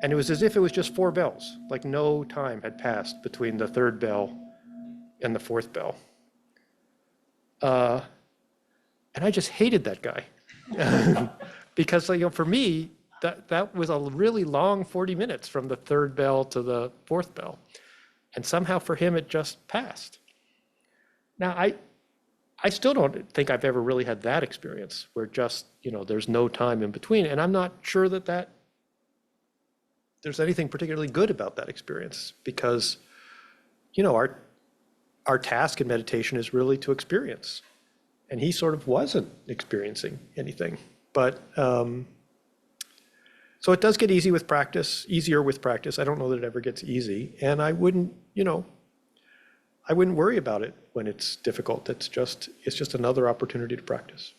And it was as if it was just 4 bells, like no time had passed between the 3rd bell and the 4th bell. And I just hated that guy. Because for me, that was a really long 40 minutes from the 3rd bell to the 4th bell. And somehow for him, it just passed. Now, I still don't think I've ever really had that experience where just, there's no time in between. And I'm not sure that there's anything particularly good about that experience because, our task in meditation is really to experience. And he sort of wasn't experiencing anything. But so it does get easier with practice. I don't know that it ever gets easy. And I wouldn't worry about it when it's difficult. It's just another opportunity to practice.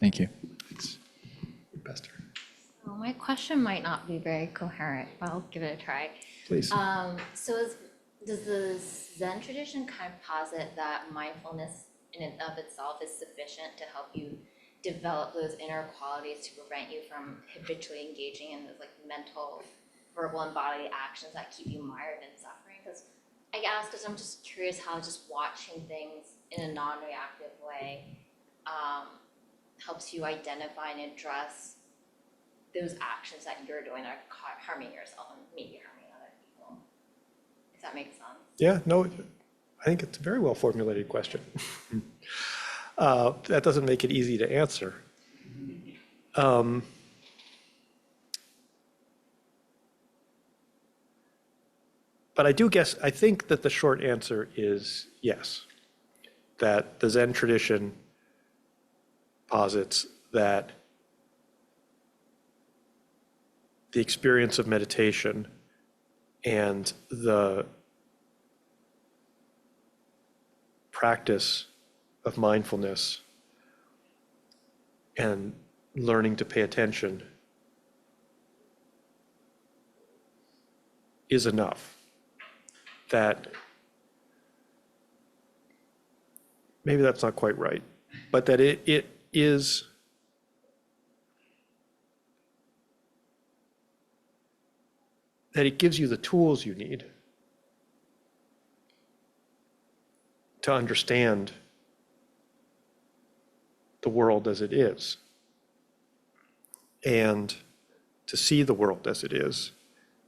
Thank you. Thanks. Pastor. So my question might not be very coherent, but I'll give it a try. Please. Does the Zen tradition kind of posit that mindfulness in and of itself is sufficient to help you develop those inner qualities to prevent you from habitually engaging in those like mental, verbal, and bodily actions that keep you mired in suffering? Because I ask because I'm just curious how just watching things in a non-reactive way helps you identify and address those actions that you're doing that are harming yourself and maybe harming other people. If that makes sense. Yeah, no, I think it's a very well formulated question. That doesn't make it easy to answer. But I think that the short answer is yes, that the Zen tradition posits that the experience of meditation and the practice of mindfulness and learning to pay attention is enough. That maybe that's not quite right, but that it is that it gives you the tools you need to understand the world as it is, and to see the world as it is,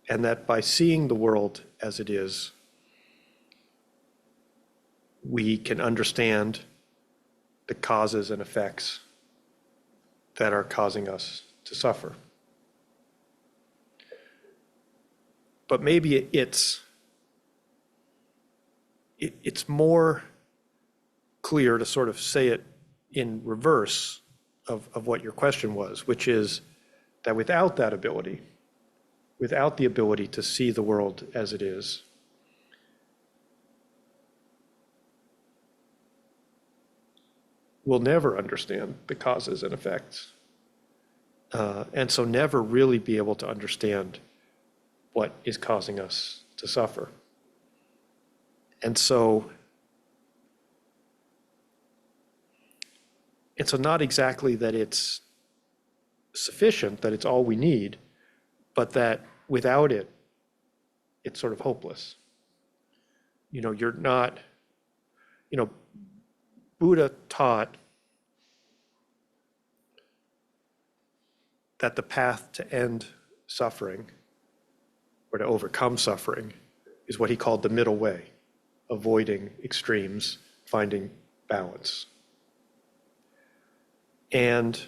and that by seeing the world as it is, we can understand the causes and effects that are causing us to suffer. But maybe it's more clear to sort of say it in reverse of what your question was, which is that without that ability, without the ability to see the world as it is, we'll never understand the causes and effects. And so never really be able to understand what is causing us to suffer. And so not exactly that it's sufficient, that it's all we need, but that without it, it's sort of hopeless. You're not, Buddha taught that the path to end suffering or to overcome suffering is what he called the middle way, avoiding extremes, finding balance. And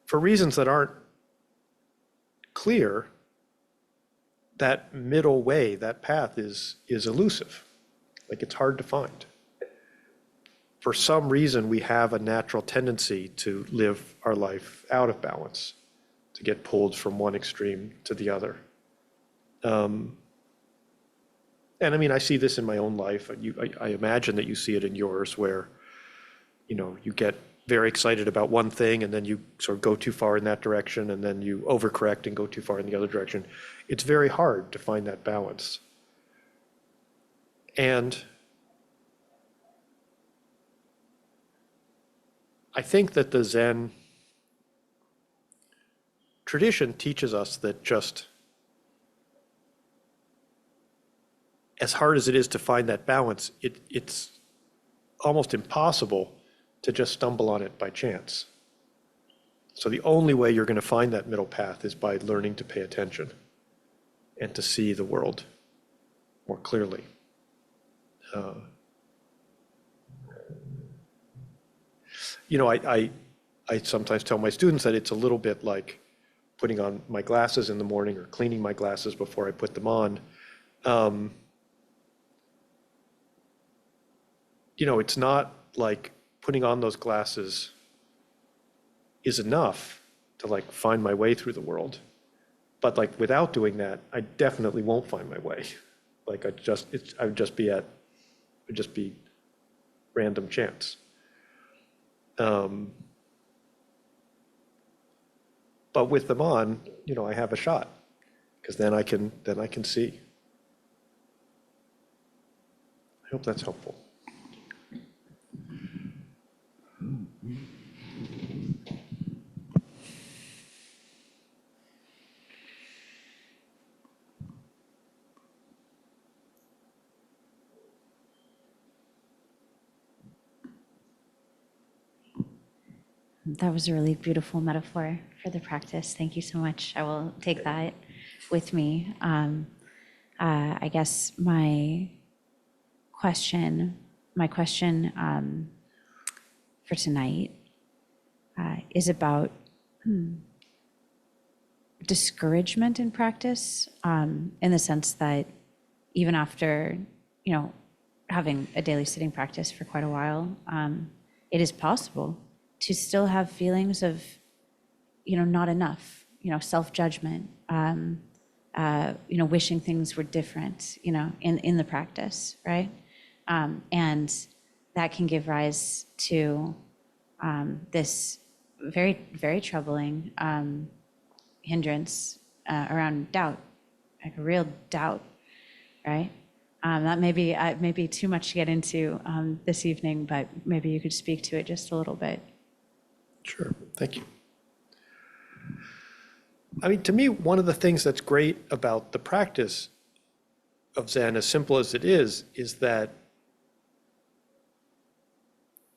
for reasons that aren't clear, that middle way, that path is elusive. Like, it's hard to find. For some reason, we have a natural tendency to live our life out of balance, to get pulled from one extreme to the other. And I mean, I see this in my own life. I imagine that you see it in yours, where, you get very excited about one thing and then you sort of go too far in that direction, and then you overcorrect and go too far in the other direction. It's very hard to find that balance. And I think that the Zen tradition teaches us that just as hard as it is to find that balance, it's almost impossible to just stumble on it by chance. So the only way you're going to find that middle path is by learning to pay attention and to see the world more clearly. I sometimes tell my students that it's a little bit like putting on my glasses in the morning or cleaning my glasses before I put them on. It's not like putting on those glasses is enough to like find my way through the world. But like without doing that, I definitely won't find my way. Like I would just be random chance. But with them on, I have a shot, because then I can see. I hope that's helpful. That was a really beautiful metaphor for the practice. Thank you so much. I will take that with me. I guess my question for tonight is about discouragement in practice, in the sense that even after, having a daily sitting practice for quite a while, it is possible to still have feelings of, not enough, self-judgment, wishing things were different, in the practice, right? And that can give rise to this very, very troubling hindrance around doubt, like a real doubt, right? That may be too much to get into this evening, but maybe you could speak to it just a little bit. Sure, thank you. I mean, to me, one of the things that's great about the practice of Zen, as simple as it is that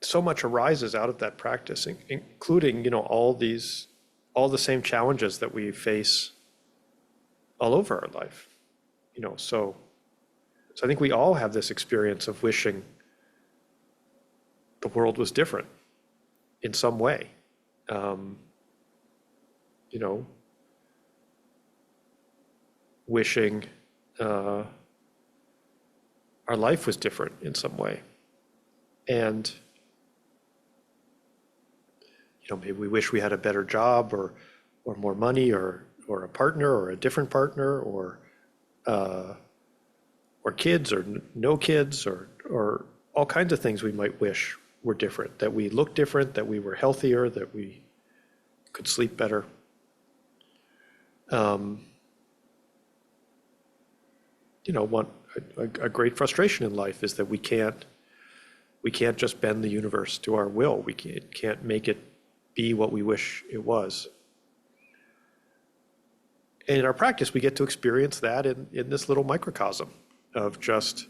so much arises out of that practice, including, all the same challenges that we face all over our life. So I think we all have this experience of wishing the world was different in some way. Wishing our life was different in some way. And, maybe we wish we had a better job or more money or a partner or a different partner or kids or no kids or all kinds of things we might wish were different, that we looked different, that we were healthier, that we could sleep better. A great frustration in life is that we can't just bend the universe to our will. We can't make it be what we wish it was. And in our practice, we get to experience that in this little microcosm of just,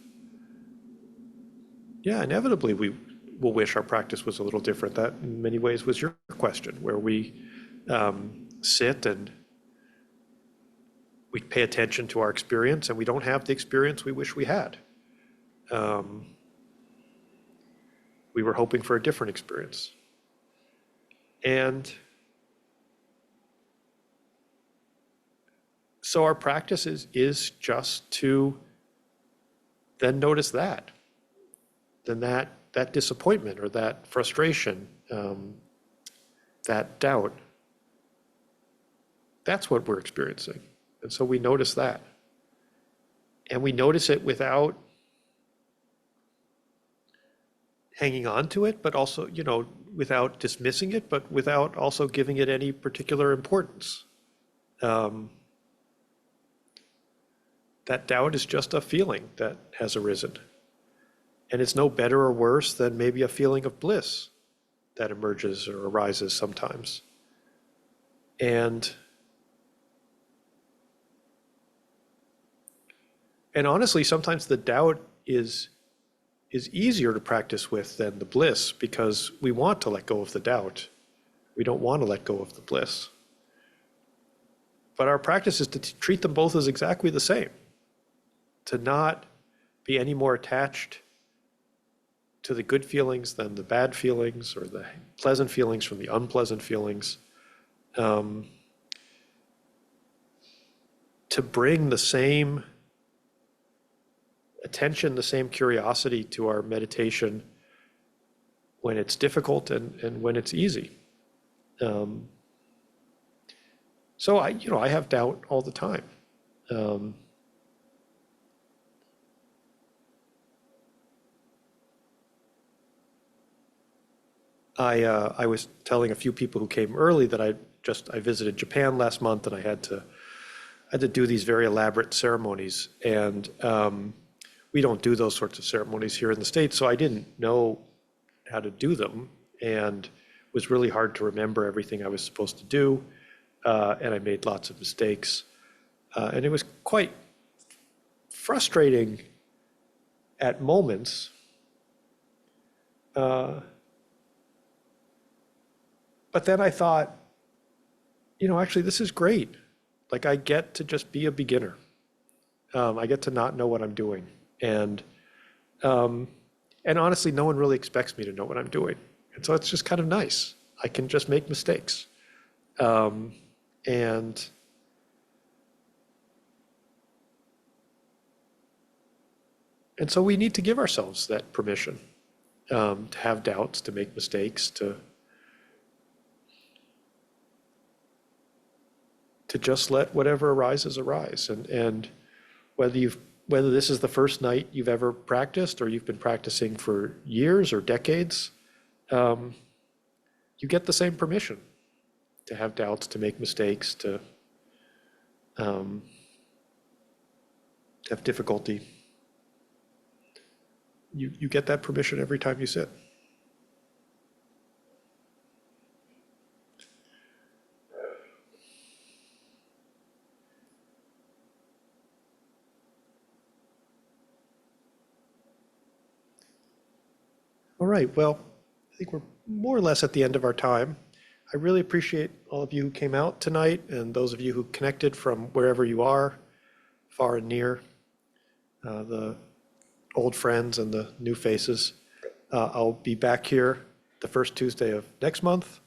inevitably we will wish our practice was a little different. That in many ways was your question, where we sit and we pay attention to our experience and we don't have the experience we wish we had. We were hoping for a different experience. And so our practice is just to then notice that, then that disappointment or that frustration, that doubt, that's what we're experiencing. And so we notice that. And we notice it without hanging on to it, but also, without dismissing it, but without also giving it any particular importance. That doubt is just a feeling that has arisen. And it's no better or worse than maybe a feeling of bliss that emerges or arises sometimes. And honestly, sometimes the doubt is easier to practice with than the bliss, because we want to let go of the doubt. We don't want to let go of the bliss. But our practice is to treat them both as exactly the same, to not be any more attached to the good feelings than the bad feelings, or the pleasant feelings from the unpleasant feelings. To bring the same attention, the same curiosity to our meditation when it's difficult and when it's easy. So I have doubt all the time. I was telling a few people who came early that I visited Japan last month, and I had to do these very elaborate ceremonies, and we don't do those sorts of ceremonies here in the States, so I didn't know how to do them, and it was really hard to remember everything I was supposed to do, and I made lots of mistakes, and it was quite frustrating at moments. But then I thought, actually, this is great. Like, I get to just be a beginner. I get to not know what I'm doing. And honestly, no one really expects me to know what I'm doing. And so it's just kind of nice. I can just make mistakes. And so we need to give ourselves that permission, to have doubts, to make mistakes, to just let whatever arises arise. And whether this is the first night you've ever practiced, or you've been practicing for years or decades, you get the same permission to have doubts, to make mistakes, to have difficulty. You get that permission every time you sit. All right, well, I think we're more or less at the end of our time. I really appreciate all of you who came out tonight and those of you who connected from wherever you are, far and near, the old friends and the new faces. I'll be back here the first Tuesday of next month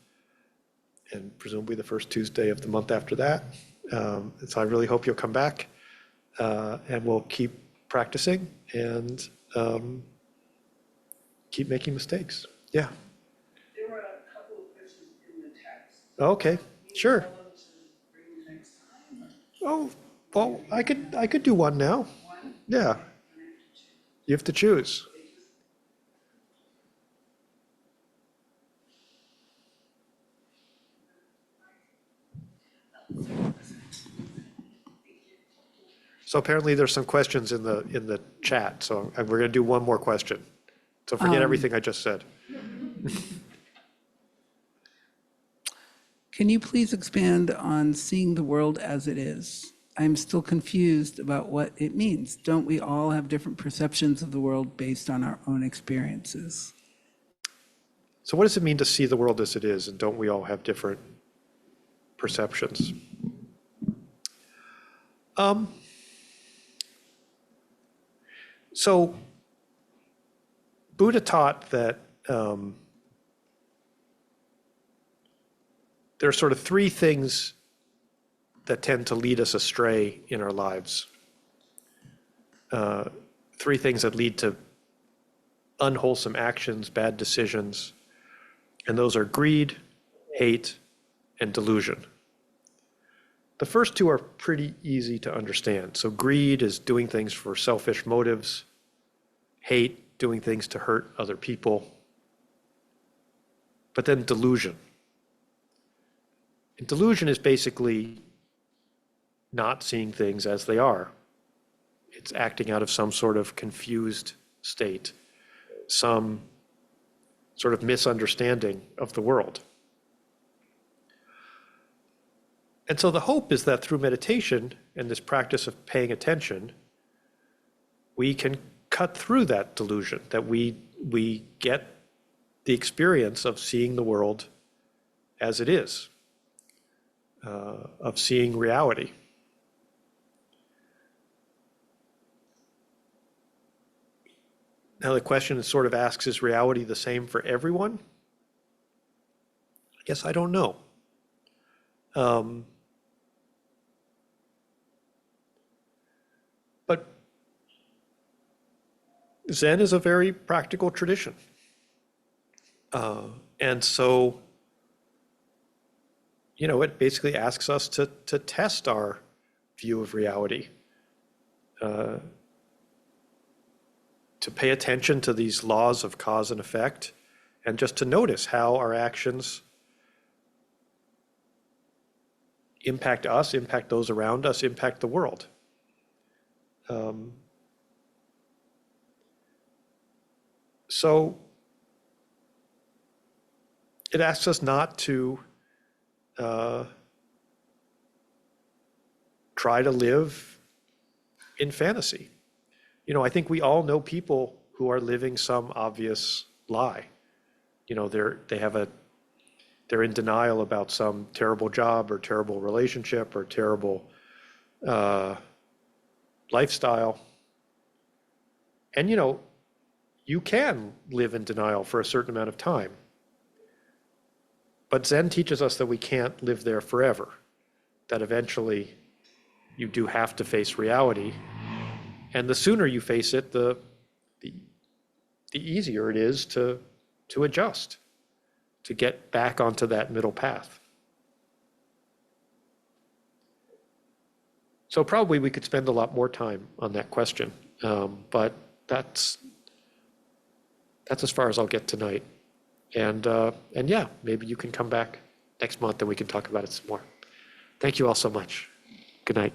and presumably the first Tuesday of the month after that. And so I really hope you'll come back and we'll keep practicing and keep making mistakes. Yeah. There were a couple of questions in the text. Okay, sure. Tell them to bring next time, Oh, well, I could do one now. one, Yeah, you have to choose. So apparently there's some questions in the chat, so we're going to do one more question. So forget everything I just said. Can you please expand on seeing the world as it is? I'm still confused about what it means. Don't we all have different perceptions of the world based on our own experiences? So what does it mean to see the world as it is, and don't we all have different perceptions? So Buddha taught that there are sort of three things that tend to lead us astray in our lives. Three things that lead to unwholesome actions, bad decisions, and those are greed, hate, and delusion. The first two are pretty easy to understand. So greed is doing things for selfish motives, hate, doing things to hurt other people, but then delusion. And delusion is basically not seeing things as they are. It's acting out of some sort of confused state, some sort of misunderstanding of the world. And so the hope is that through meditation and this practice of paying attention, we can cut through that delusion, that we get the experience of seeing the world as it is, of seeing reality. Now the question sort of asks, is reality the same for everyone? I guess I don't know. But Zen is a very practical tradition. And so, it basically asks us to test our view of reality, to pay attention to these laws of cause and effect, and just to notice how our actions impact us, impact those around us, impact the world. So it asks us not to try to live in fantasy. I think we all know people who are living some obvious lie. They're in denial about some terrible job or terrible relationship or terrible lifestyle. And you can live in denial for a certain amount of time. But Zen teaches us that we can't live there forever, that eventually you do have to face reality. And the sooner you face it, the easier it is to adjust, to get back onto that middle path. So probably we could spend a lot more time on that question, but that's as far as I'll get tonight. And yeah, maybe you can come back next month and we can talk about it some more. Thank you all so much. Good night.